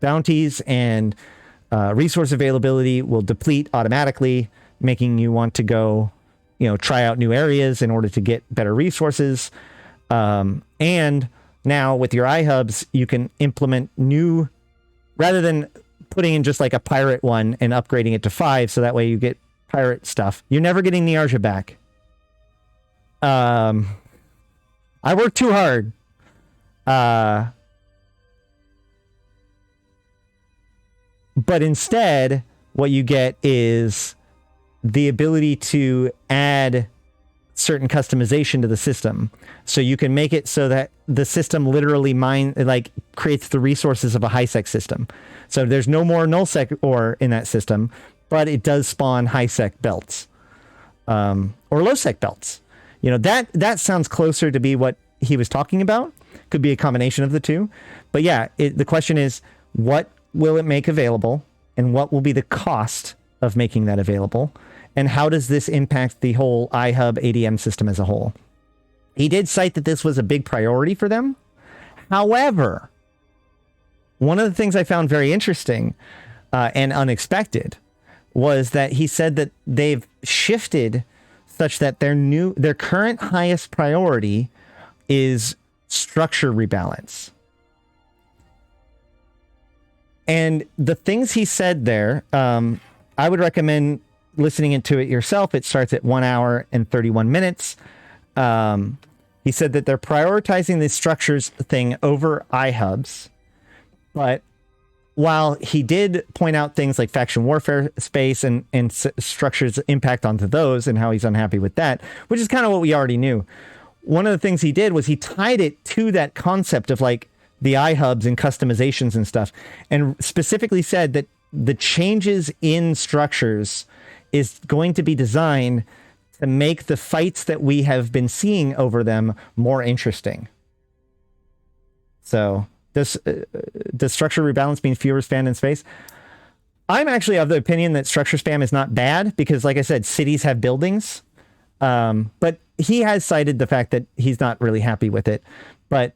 Speaker 1: bounties and resource availability will deplete automatically, making you want to go, try out new areas in order to get better resources. And now with your IHUBs, you can implement new, rather than putting in just like a pirate one and upgrading it to 5, so that way you get pirate stuff. You're never getting Niarja back. I worked too hard. But instead, what you get is the ability to add certain customization to the system. So you can make it so that the system literally creates the resources of a high-sec system. So there's no more null-sec ore in that system, but it does spawn high-sec belts. Or low-sec belts. That sounds closer to be what he was talking about. Could be a combination of the two. But yeah, the question is, what will it make available? And what will be the cost of making that available? And how does this impact the whole IHUB ADM system as a whole? He did cite that this was a big priority for them. However, one of the things I found very interesting and unexpected was that he said that they've shifted such that their current highest priority is structure rebalance. And the things he said there, I would recommend listening into it yourself. It starts at 1 hour and 31 minutes. He said that they're prioritizing the structures thing over IHUBs. But while he did point out things like faction warfare space and structures impact onto those and how he's unhappy with that, which is kind of what we already knew. One of the things he did was he tied it to that concept of like the IHUBs and customizations and stuff, and specifically said that the changes in structures is going to be designed to make the fights that we have been seeing over them more interesting. So does structure rebalance mean fewer spam in space? I'm actually of the opinion that structure spam is not bad because, like I said, cities have buildings. But he has cited the fact that he's not really happy with it. But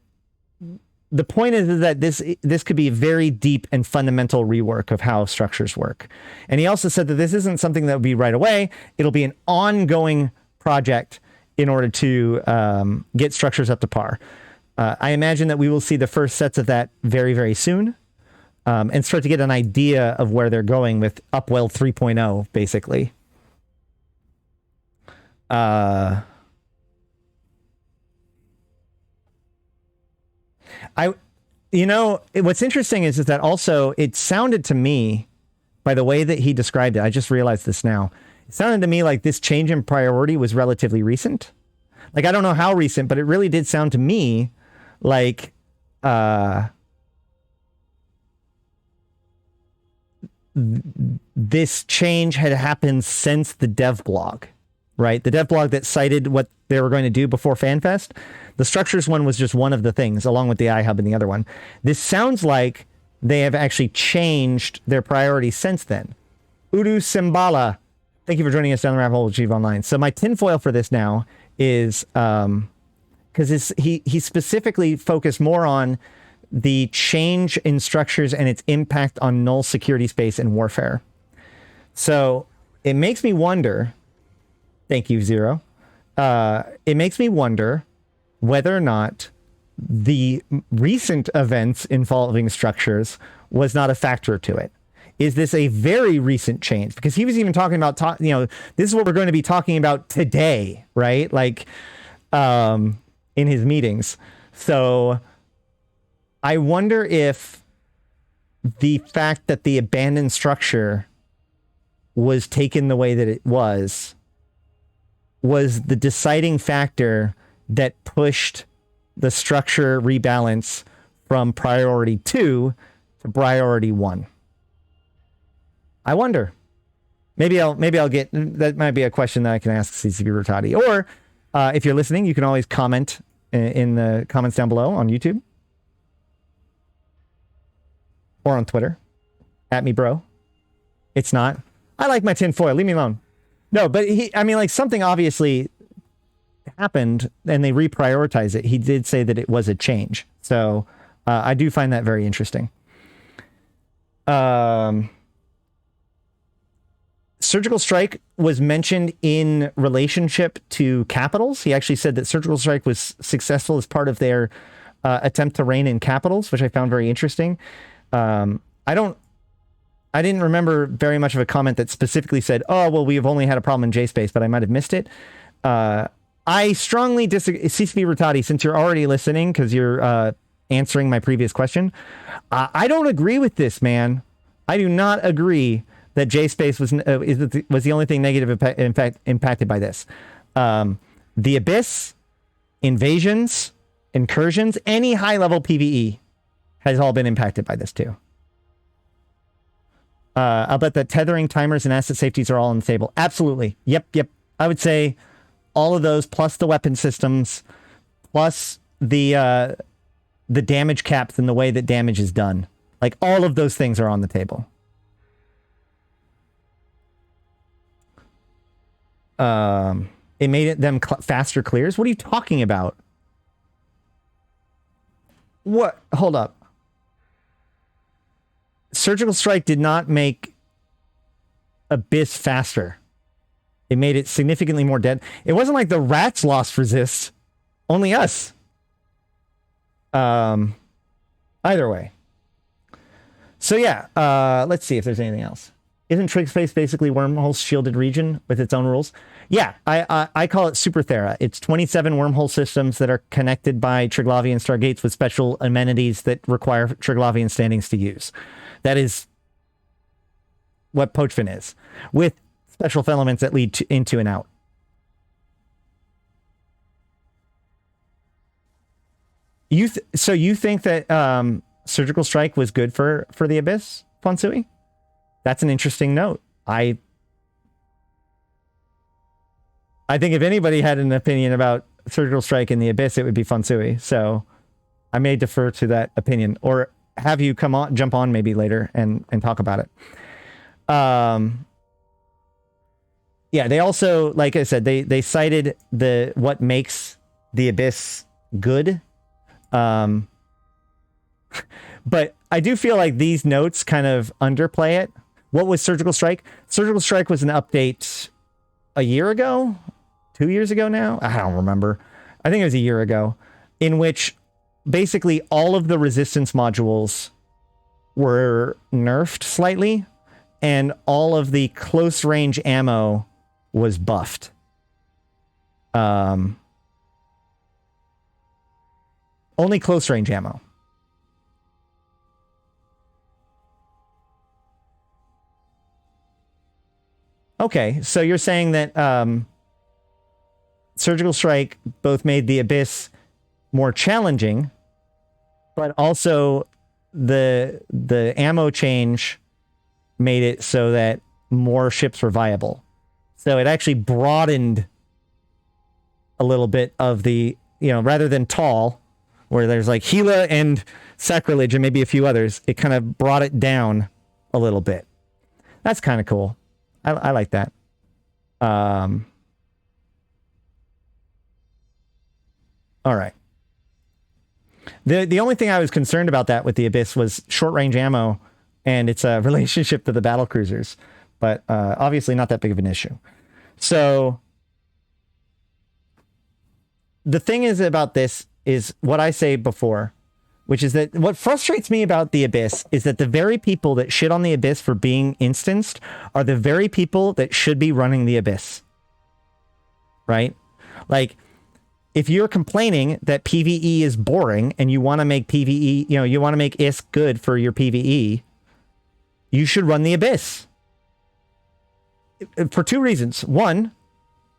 Speaker 1: the point is that this could be a very deep and fundamental rework of how structures work. And he also said that this isn't something that will be right away. It'll be an ongoing project in order to get structures up to par. I imagine that we will see the first sets of that very, very soon and start to get an idea of where they're going with Upwell 3.0, basically. What's interesting is that also it sounded to me, by the way that he described it, I just realized this now, it sounded to me like this change in priority was relatively recent. Like, I don't know how recent, but it really did sound to me like this change had happened since the dev blog, right? The dev blog that cited what they were going to do before FanFest. The structures one was just one of the things, along with the iHub and the other one. This sounds like they have actually changed their priorities since then. Udu Simbala, thank you for joining us down the rabbit hole with Achieve Online. So my tinfoil for this now is, because he specifically focused more on the change in structures and its impact on null security space in warfare. So it makes me wonder, thank you, Zero. It makes me wonder whether or not the recent events involving structures was not a factor to it. Is this a very recent change? Because he was even talking about, this is what we're going to be talking about today, right? Like, in his meetings. So I wonder if the fact that the abandoned structure was taken the way that it was the deciding factor that pushed the structure rebalance from priority 2 to priority 1. I wonder. Maybe I'll get, that might be a question that I can ask CCP Rattai. Or if you're listening, you can always comment in the comments down below on YouTube or on Twitter @mebro. It's not. I like my tinfoil. Leave me alone. No, but something obviously happened and they reprioritized it. He did say that it was a change. So I do find that very interesting. Surgical strike was mentioned in relationship to capitals. He actually said that surgical strike was successful as part of their attempt to rein in capitals, which I found very interesting. I didn't remember very much of a comment that specifically said, oh, well, we've only had a problem in JSpace, but I might have missed it. I strongly disagree. CCP Rattai, since you're already listening, because you're answering my previous question, I don't agree with this, man. I do not agree that JSpace was the only thing negative impacted by this. The Abyss, invasions, incursions, any high-level PvE has all been impacted by this too. I'll bet that tethering, timers, and asset safeties are all on the table. Absolutely. Yep. I would say all of those, plus the weapon systems, plus the damage caps and the way that damage is done. Like, all of those things are on the table. It made them faster clears. What are you talking about? What? Hold up. Surgical strike did not make Abyss faster. It made it significantly more dead. It wasn't like the rats lost resist. Only us. Either way. So yeah, let's see if there's anything else. Isn't Trig Space basically Wormhole's shielded region with its own rules? Yeah, I call it Super Thera. It's 27 wormhole systems that are connected by Triglavian stargates with special amenities that require Triglavian standings to use. That is what Pochfin is, with special elements that lead into and out. So you think that Surgical Strike was good for the Abyss, Fonsui? That's an interesting note. I think if anybody had an opinion about Surgical Strike in the Abyss, it would be Fonsui. So I may defer to that opinion, or have you jump on maybe later and talk about it. Yeah, they also, like I said, they cited what makes the Abyss good. But I do feel like these notes kind of underplay it. What was Surgical Strike? Surgical Strike was an update a year ago? 2 years ago now? I don't remember. I think it was a year ago, in which basically all of the resistance modules were nerfed slightly, and all of the close range ammo was buffed. Only close range ammo. Okay, so you're saying that Surgical Strike both made the Abyss more challenging, but also the ammo change made it so that more ships were viable. So it actually broadened a little bit of the, rather than tall, where there's like Gila and Sacrilege and maybe a few others, it kind of brought it down a little bit. That's kind of cool. I like that. All right. The only thing I was concerned about that with the Abyss was short range ammo and its relationship to the battle cruisers, but obviously not that big of an issue. So the thing is about this is what I say before, which is that what frustrates me about the Abyss is that the very people that shit on the Abyss for being instanced are the very people that should be running the Abyss. Right? Like, if you're complaining that PvE is boring and you want to make PvE, you want to make ISK good for your PvE, you should run the Abyss. For two reasons. One,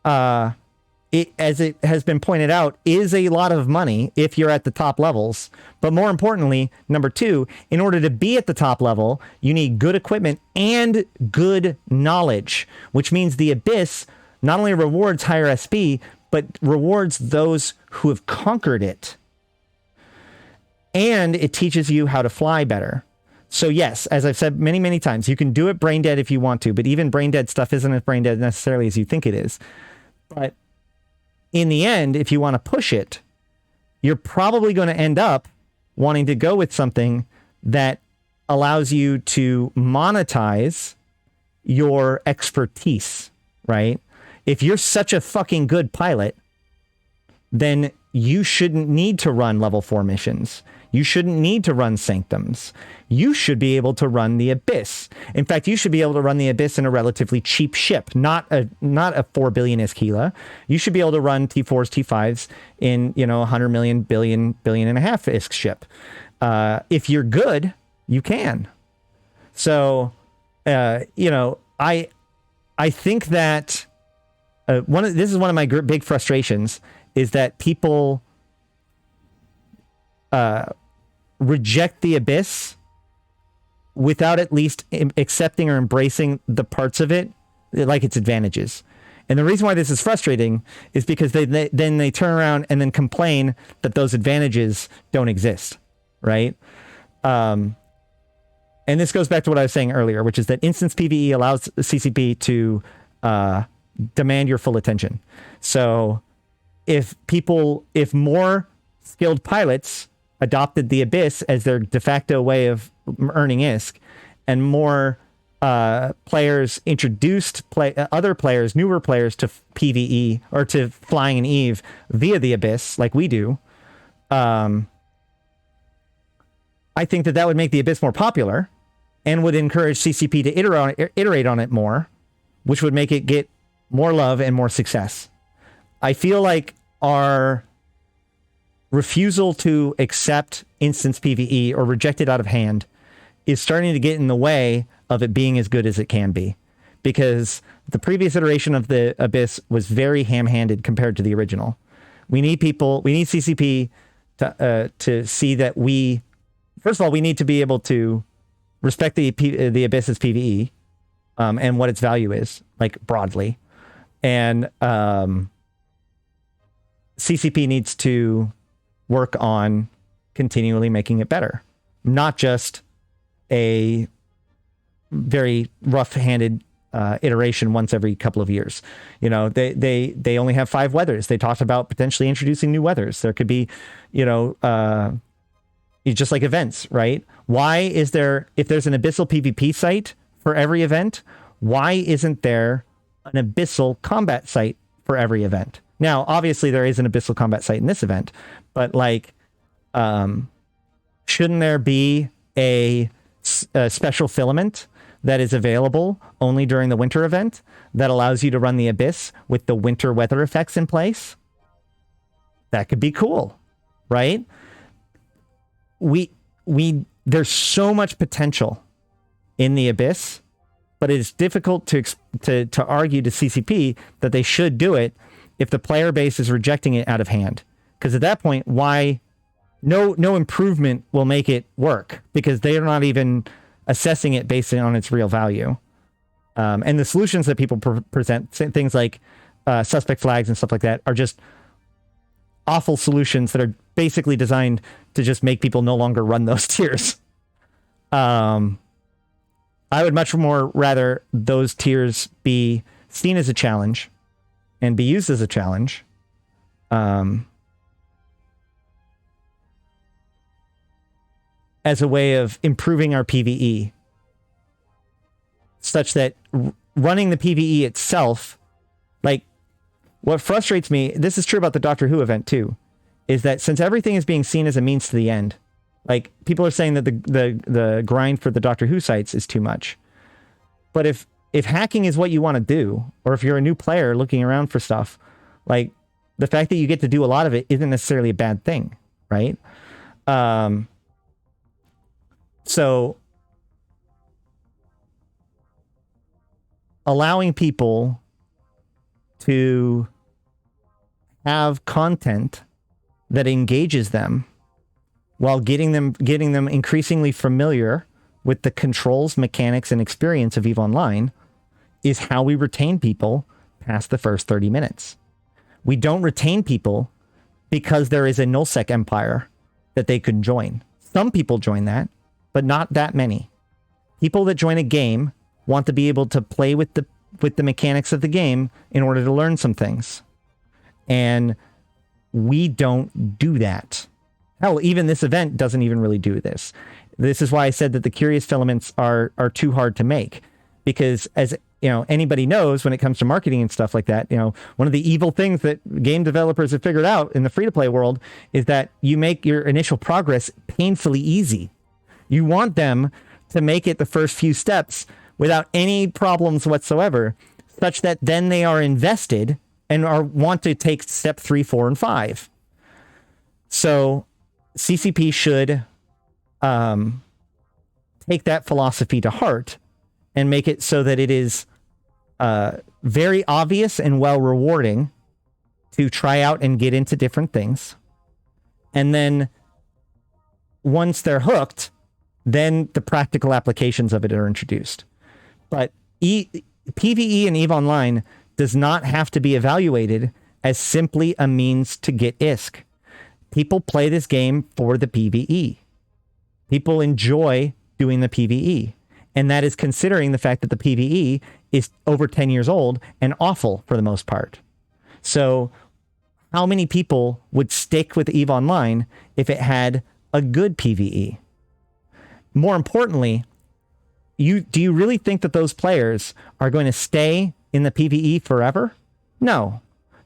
Speaker 1: it, as it has been pointed out, is a lot of money if you're at the top levels. But more importantly, number two, in order to be at the top level, you need good equipment and good knowledge, which means the Abyss not only rewards higher SP, but rewards those who have conquered it. And it teaches you how to fly better. So yes, as I've said many, many times, you can do it brain dead if you want to, but even brain dead stuff isn't as brain dead necessarily as you think it is. But in the end, if you want to push it, you're probably going to end up wanting to go with something that allows you to monetize your expertise, right? If you're such a fucking good pilot, then you shouldn't need to run level 4 missions. You shouldn't need to run Sanctums. You should be able to run the Abyss. In fact, you should be able to run the Abyss in a relatively cheap ship, not a 4 billion Iskila. You should be able to run T4s, T5s in, 100 million, billion and a half Isk ship. If you're good, you can. So, I think that this is one of my big frustrations is that people reject the Abyss without at least accepting or embracing the parts of it, like its advantages. And the reason why this is frustrating is because then they turn around and then complain that those advantages don't exist, right? And this goes back to what I was saying earlier, which is that instance PvE allows the CCP to demand your full attention. So if more skilled pilots adopted the Abyss as their de facto way of earning ISK, and more players introduced other players, newer players to PvE or to flying in EVE via the Abyss, like we do, I think that would make the Abyss more popular and would encourage CCP to iterate on it more, which would make it get more love and more success. I feel like our refusal to accept instance PvE or reject it out of hand is starting to get in the way of it being as good as it can be, because the previous iteration of the Abyss was very ham-handed compared to the original. We need CCP to see that first of all, we need to be able to respect the Abyss's PvE and what its value is, like broadly. And CCP needs to work on continually making it better, not just a very rough-handed iteration once every couple of years. They only have 5 weathers. They talked about potentially introducing new weathers. There could be, just like events, right? Why is there, if there's an abyssal PvP site for every event, why isn't there an abyssal combat site for every event? Now, obviously there is an abyssal combat site in this event, but shouldn't there be a special filament that is available only during the winter event that allows you to run the Abyss with the winter weather effects in place? That could be cool, right? There's so much potential in the Abyss, but it's difficult to argue to CCP that they should do it if the player base is rejecting it out of hand. Because at that point, why no improvement will make it work, because they are not even assessing it based on its real value. And the solutions that people present, things like suspect flags and stuff like that, are just awful solutions that are basically designed to just make people no longer run those tiers. I would much more rather those tiers be seen as a challenge and be used as a challenge. As a way of improving our PvE, such that running the PvE itself, like, what frustrates me, this is true about the Doctor Who event too, is that since everything is being seen as a means to the end, like, people are saying that the grind for the Doctor Who sites is too much. But if hacking is what you want to do, or if you're a new player looking around for stuff, like, the fact that you get to do a lot of it isn't necessarily a bad thing, right? So allowing people to have content that engages them while getting them increasingly familiar with the controls, mechanics, and experience of EVE Online is how we retain people past the first 30 minutes. We don't retain people because there is a nullsec empire that they could join. Some people join that, but not that many. People that join a game want to be able to play with the mechanics of the game in order to learn some things. And we don't do that. Hell, even this event doesn't even really do this. This is why I said that the curious filaments are too hard to make, because, as you know, anybody knows when it comes to marketing and stuff like that, you know, one of the evil things that game developers have figured out in the free-to-play world is that you make your initial progress painfully easy. You want them to make it the first few steps without any problems whatsoever, such that then they are invested and want to take step 3, 4, and 5. So CCP should take that philosophy to heart and make it so that it is very obvious and well rewarding to try out and get into different things. And then once they're hooked, then the practical applications of it are introduced. But PvE and EVE Online does not have to be evaluated as simply a means to get ISK. People play this game for the PvE. People enjoy doing the PvE. And that is considering the fact that the PvE is over 10 years old and awful for the most part. So how many people would stick with EVE Online if it had a good PvE? More importantly, do you really think that those players are going to stay in the PvE forever? No.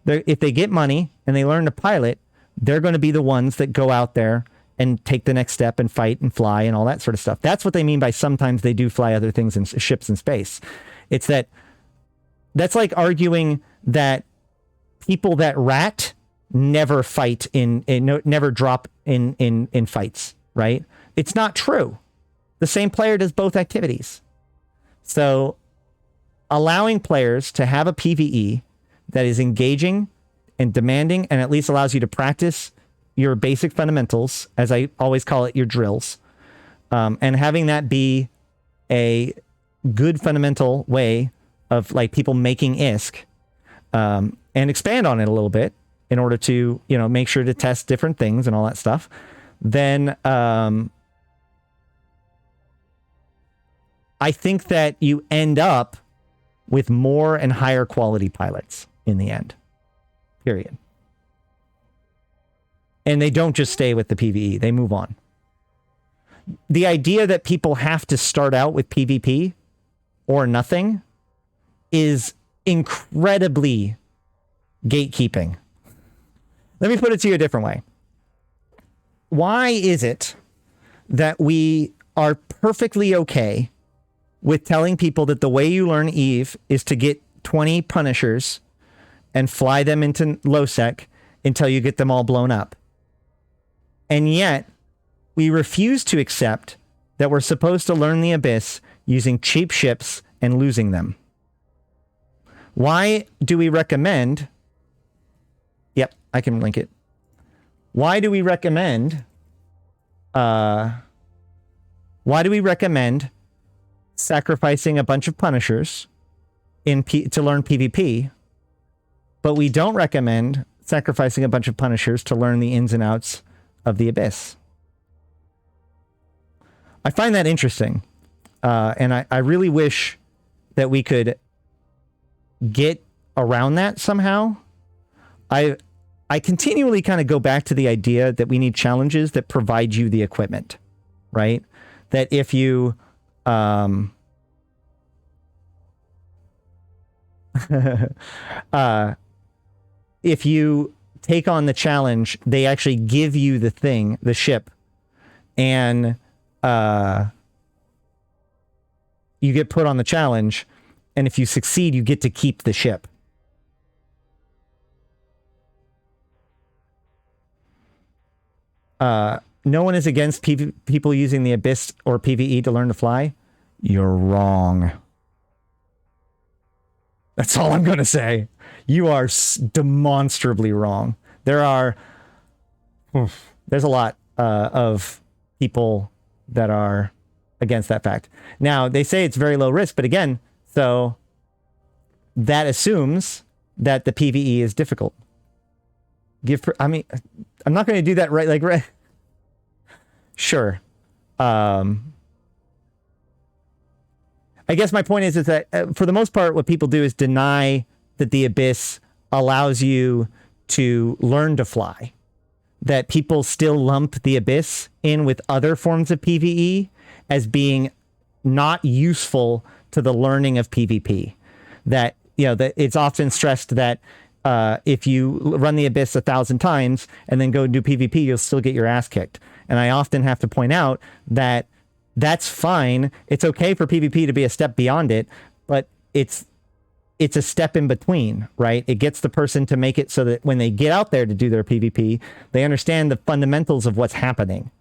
Speaker 1: If they get money and they learn to pilot, they're going to be the ones that go out there and take the next step and fight and fly and all that sort of stuff. That's what they mean by sometimes they do fly other things in ships in space. It's that's like arguing that people that rat never fight never drop in fights, right? It's not true. The same player does both activities. So allowing players to have a PvE that is engaging and demanding and at least allows you to practice your basic fundamentals, as I always call it, your drills, and having that be a good fundamental way of, like, people making ISK, and expand on it a little bit in order to, you know, make sure to test different things and all that stuff, then I think that you end up with more and higher quality pilots in the end. Period. And they don't just stay with the PvE, they move on. The idea that people have to start out with PvP or nothing is incredibly gatekeeping. Let me put it to you a different way. Why is it that we are perfectly okay with telling people that the way you learn EVE is to get 20 Punishers and fly them into low sec until you get them all blown up? And yet, we refuse to accept that we're supposed to learn the Abyss using cheap ships and losing them. Why do we recommend... Yep, I can link it. Why do we recommend sacrificing a bunch of punishers to learn PvP, but we don't recommend sacrificing a bunch of punishers to learn the ins and outs of the Abyss. I find that interesting, and I really wish that we could get around that somehow. I continually kind of go back to the idea that we need challenges that provide you the equipment, right? That if you if you take on the challenge, they actually give you the thing, the ship, and you get put on the challenge, and if you succeed, you get to keep the ship. No one is against people using the Abyss or PvE to learn to fly. You're wrong. That's all I'm going to say. You are demonstrably wrong. There's a lot of people that are against that fact. Now, they say it's very low risk, but again, so that assumes that the PvE is difficult. I mean, I'm not going to do that right. Sure. I guess my point is that for the most part, what people do is deny that the Abyss allows you to learn to fly. That people still lump the Abyss in with other forms of PvE as being not useful to the learning of PvP. That, that it's often stressed that if you run the Abyss 1,000 times and then go do PvP, you'll still get your ass kicked. And I often have to point out that that's fine. It's okay for PvP to be a step beyond it, but it's a step in between, right? It gets the person to make it so that when they get out there to do their PvP, they understand the fundamentals of what's happening.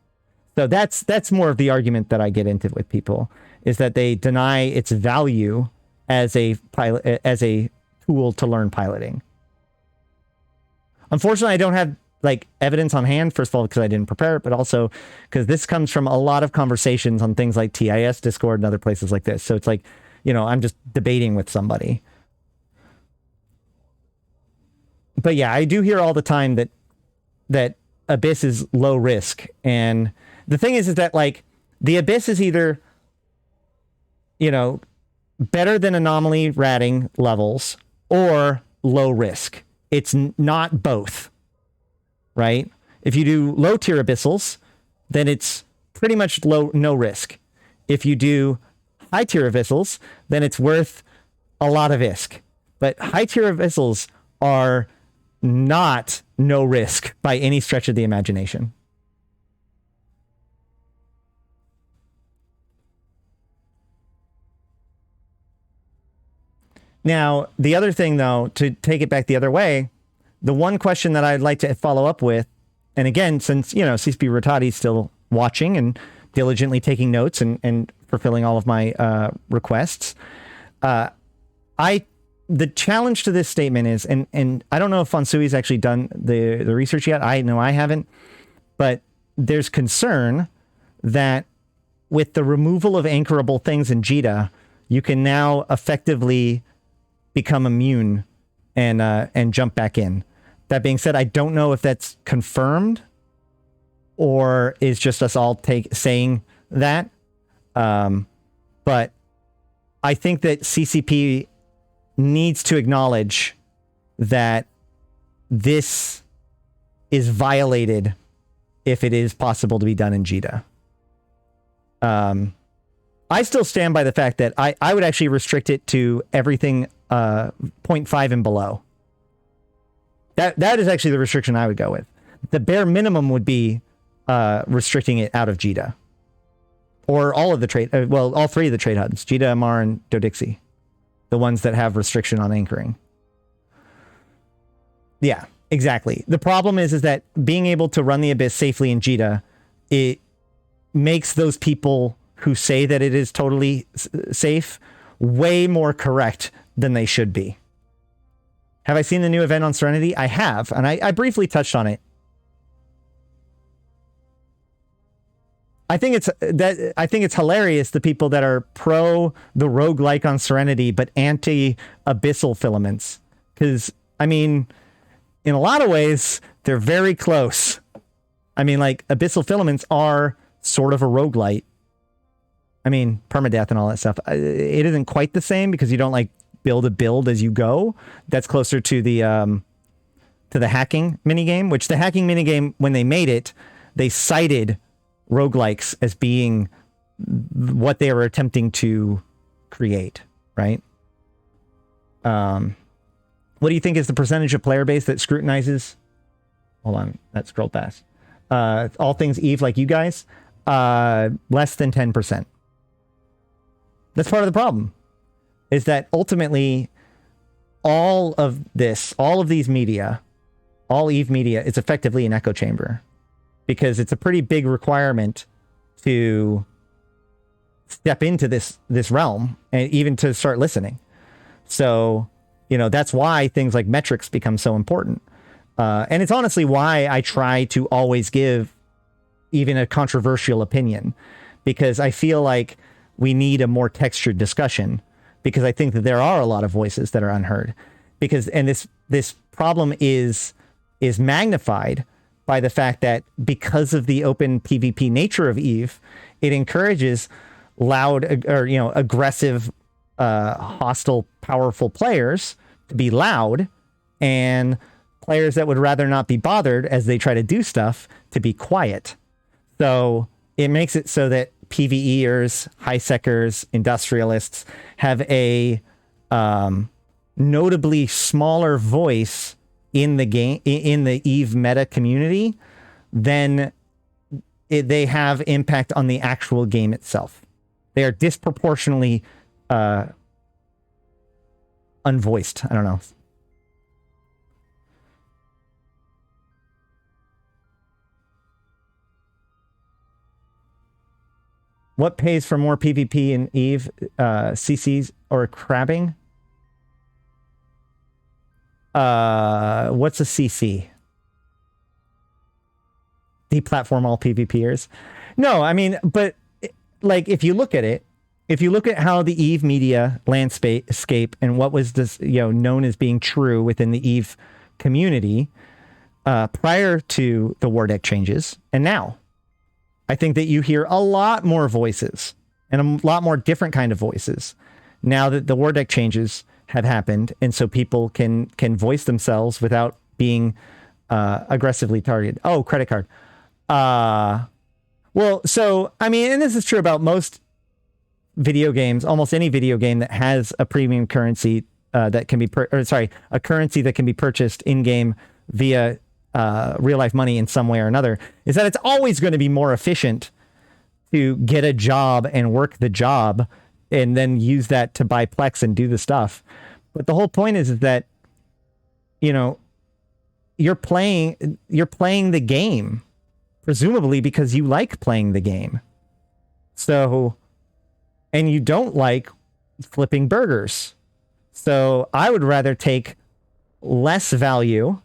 Speaker 1: So that's more of the argument that I get into with people, is that they deny its value as a tool to learn piloting. Unfortunately, I don't have evidence on hand, first of all, because I didn't prepare it, but also because this comes from a lot of conversations on things like TIS, Discord, and other places like this. So it's I'm just debating with somebody. But yeah, I do hear all the time that Abyss is low risk. And the thing is that the Abyss is either, better than anomaly ratting levels or low risk. It's not both. Right? If you do low tier abyssals, then it's pretty much no risk. If you do high tier abyssals, then it's worth a lot of risk. But high tier abyssals are not no risk by any stretch of the imagination. Now, the other thing, though, to take it back the other way, the one question that I'd like to follow up with, and again, since, CCP Rattai is still watching and diligently taking notes and fulfilling all of my requests, the challenge to this statement is, and I don't know if Fonsui's actually done the research yet. I know I haven't, but there's concern that with the removal of anchorable things in JITA, you can now effectively become immune and jump back in. That being said, I don't know if that's confirmed or is just us all saying that. But I think that CCP needs to acknowledge that this is violated if it is possible to be done in JITA. I still stand by the fact that I would actually restrict it to everything 0.5 and below. That is actually the restriction I would go with. The bare minimum would be restricting it out of JITA. Or all of the trade, all three of the trade hubs, JITA, MR, and Dodixie. The ones that have restriction on anchoring. Yeah, exactly. The problem is that being able to run the Abyss safely in JITA, it makes those people who say that it is totally safe way more correct than they should be. Have I seen the new event on Serenity? I have, and I briefly touched on it. I think it's hilarious, the people that are pro the roguelike on Serenity but anti abyssal filaments. Because, I mean, in a lot of ways, they're very close. I mean, like, abyssal filaments are sort of a roguelite. I mean, permadeath and all that stuff. It isn't quite the same because you don't, like, build a build as you go. That's closer to the hacking minigame, which the hacking minigame, when they made it, they cited roguelikes as being what they were attempting to create, right? What do you think is the percentage of player base that scrutinizes? Hold on, that scrolled past. All things Eve, like you guys, less than 10%. That's part of the problem, is that ultimately all of these media, all Eve media, is effectively an echo chamber, because it's a pretty big requirement to step into this realm and even to start listening. So, that's why things like metrics become so important. And it's honestly why I try to always give even a controversial opinion, because I feel like we need a more textured discussion, because I think that there are a lot of voices that are unheard, and this problem is magnified by the fact that because of the open PvP nature of Eve, it encourages loud or aggressive, hostile, powerful players to be loud, and players that would rather not be bothered as they try to do stuff to be quiet. So it makes it so that PvEers, high-seckers, industrialists have a notably smaller voice in the game, in the Eve meta community, than they have impact on the actual game itself. They are disproportionately unvoiced. I don't know. What pays for more PvP in Eve, CCs or crabbing? What's a CC? Deplatform all PvPers? No, I mean, but like, if you look at it, if you look at how the Eve media landscape and what was this, known as being true within the Eve community prior to the war deck changes and now, I think that you hear a lot more voices and a lot more different kind of voices now that the war deck changes have happened, and so people can voice themselves without being aggressively targeted. Oh, credit card. Well, so I mean, and this is true about most video games, almost any video game that has a premium currency that can be a currency that can be purchased in game via real life money in some way or another, is that it's always going to be more efficient to get a job and work the job and then use that to buy Plex and do the stuff. But the whole point is that, you're playing the game, presumably because you like playing the game. So, and you don't like flipping burgers. So I would rather take less value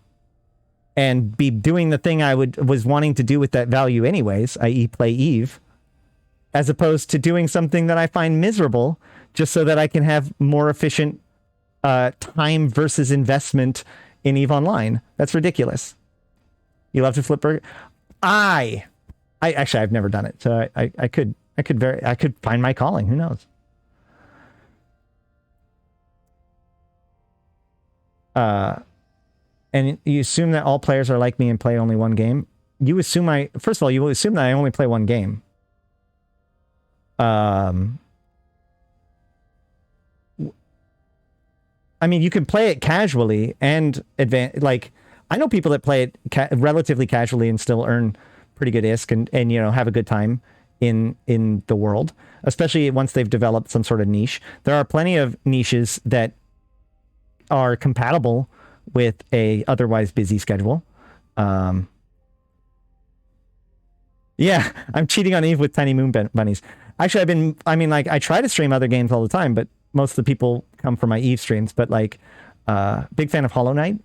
Speaker 1: and be doing the thing I was wanting to do with that value anyways, i.e. play Eve, as opposed to doing something that I find miserable just so that I can have more efficient time versus investment in Eve Online. That's ridiculous. You love to flip burger? I actually, I've never done it, so I could find my calling. Who knows? And you assume that all players are like me and play only one game. You assume first of all, you assume that I only play one game. I mean, you can play it casually and like, I know people that play it relatively casually and still earn pretty good ISK and have a good time in the world, especially once they've developed some sort of niche. There are plenty of niches that are compatible with a otherwise busy schedule. Yeah, I'm cheating on Eve with tiny moon bunnies. Actually, I try to stream other games all the time, but most of the people come from my Eve streams. But like, big fan of Hollow Knight.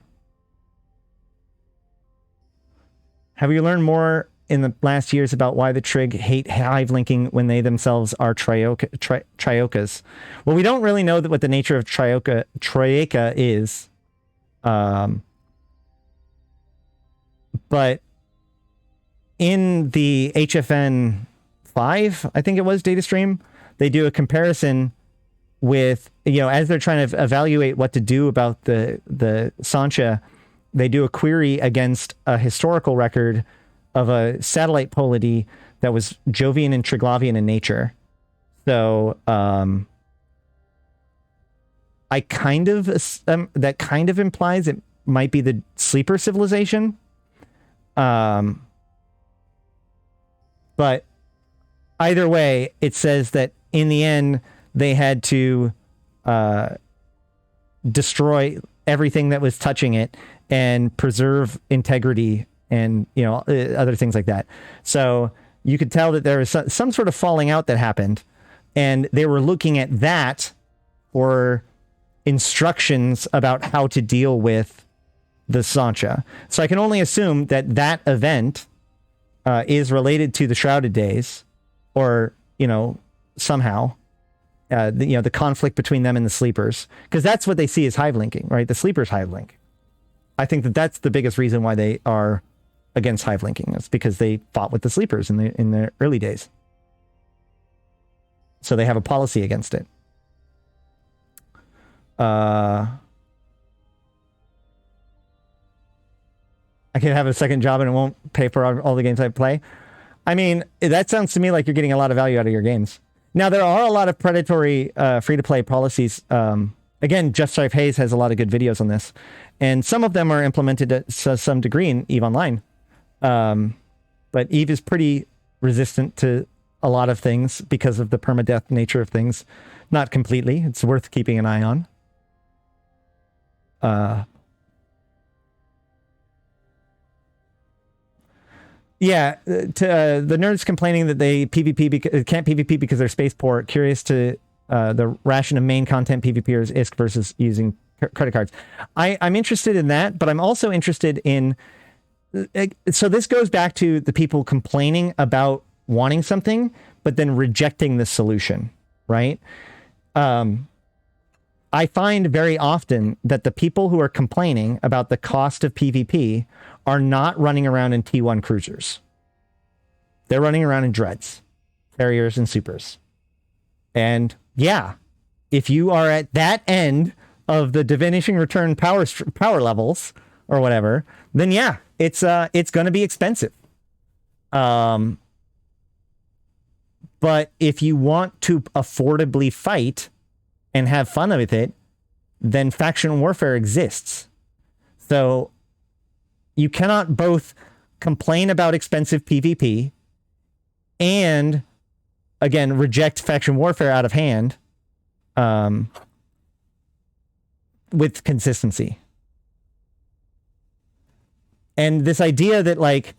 Speaker 1: Have you learned more in the last years about why the Trig hate hive linking when they themselves are triokas. Well, we don't really know what the nature of trioka is. But in the HFN 5, I think it was, data stream, they do a comparison with, as they're trying to evaluate what to do about the Sancha, they do a query against a historical record of a satellite polity that was Jovian and Triglavian in nature. So I kind of that kind of implies it might be the sleeper civilization. But either way, it says that in the end they had to destroy everything that was touching it and preserve integrity and other things like that. So you could tell that there was some sort of falling out that happened, and they were looking at that for instructions about how to deal with the Sancha. So I can only assume that event is related to the Shrouded Days, or somehow the conflict between them and the Sleepers, because that's what they see as hive linking, right? The Sleepers hive link. I think that's the biggest reason why they are against hive linking. It's because they fought with the Sleepers in the early days. So they have a policy against it. I can have a second job and it won't pay for all the games I play. I mean, that sounds to me like you're getting a lot of value out of your games. Now, there are a lot of predatory free-to-play policies. Again, Jeff Strife Hayes has a lot of good videos on this. And some of them are implemented to some degree in EVE Online. But EVE is pretty resistant to a lot of things because of the permadeath nature of things. Not completely. It's worth keeping an eye on. Yeah, the nerds complaining that they can't PvP because they're space poor. Curious to the ration of main content PvPers ISK versus using credit cards. I'm interested in that, but I'm also interested in... So this goes back to the people complaining about wanting something, but then rejecting the solution, right? I find very often that the people who are complaining about the cost of PvP are not running around in T1 cruisers. They're running around in dreads, carriers, and supers. And yeah, if you are at that end of the diminishing return power levels or whatever, then yeah, it's going to be expensive. But if you want to affordably fight and have fun with it, then faction warfare exists. So you cannot both complain about expensive PvP and, again, reject faction warfare out of hand with consistency. And this idea that, like,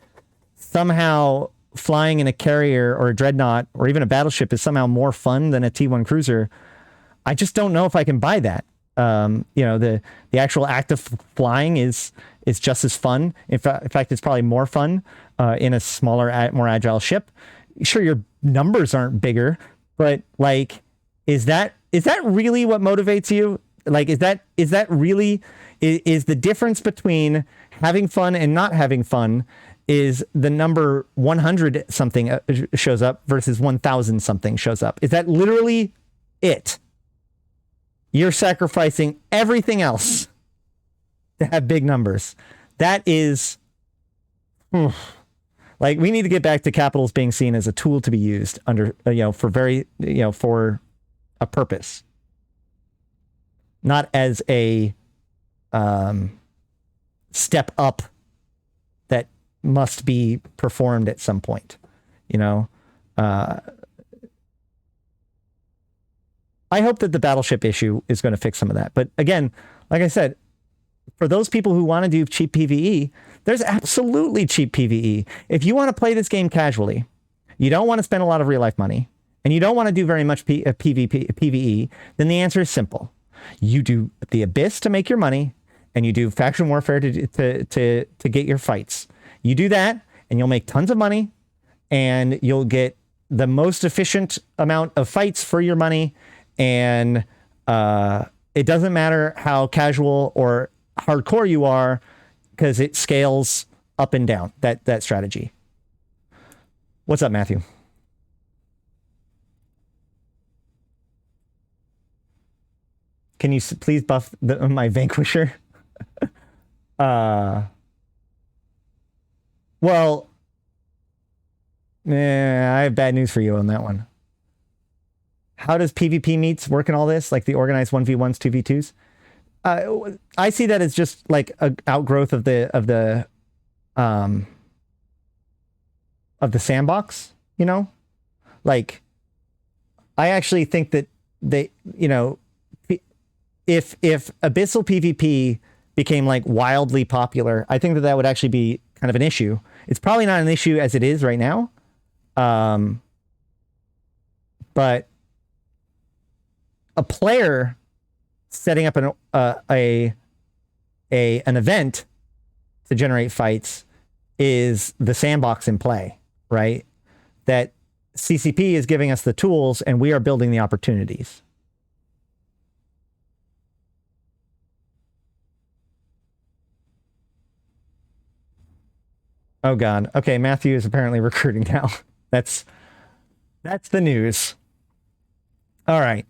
Speaker 1: somehow flying in a carrier or a dreadnought or even a battleship is somehow more fun than a T1 cruiser, I just don't know if I can buy that. The actual act of flying is just as fun. In fact, it's probably more fun in a smaller, more agile ship. Sure, your numbers aren't bigger, but like, is that really what motivates you? Like, is that really is the difference between having fun and not having fun? Is the number 100 something shows up versus 1,000 something shows up? Is that literally it? You're sacrificing everything else to have big numbers. That is, like, we need to get back to capitals being seen as a tool to be used under, for a purpose, not as a step up that must be performed at some point. I hope that the battleship issue is going to fix some of that. But again, like I said, for those people who want to do cheap PvE, there's absolutely cheap PvE. If you want to play this game casually, you don't want to spend a lot of real life money, and you don't want to do very much PvE, then the answer is simple. You do the Abyss to make your money, and you do faction warfare to get your fights. You do that, and you'll make tons of money, and you'll get the most efficient amount of fights for your money, and it doesn't matter how casual or hardcore you are, because it scales up and down, that strategy. What's up, Matthew? Can you please buff my Vanquisher? Well, I have bad news for you on that one. How does PvP meets work in all this? Like the organized 1v1s, 2v2s? I see that as just like an outgrowth of the sandbox, you know? Like, I actually think that they, you know, if Abyssal PvP became like wildly popular, I think that would actually be kind of an issue. It's probably not an issue as it is right now. But a player setting up an event to generate fights is the sandbox in play, right? That CCP is giving us the tools and we are building the opportunities. Oh God. Okay, Matthew is apparently recruiting now. That's the news. All right.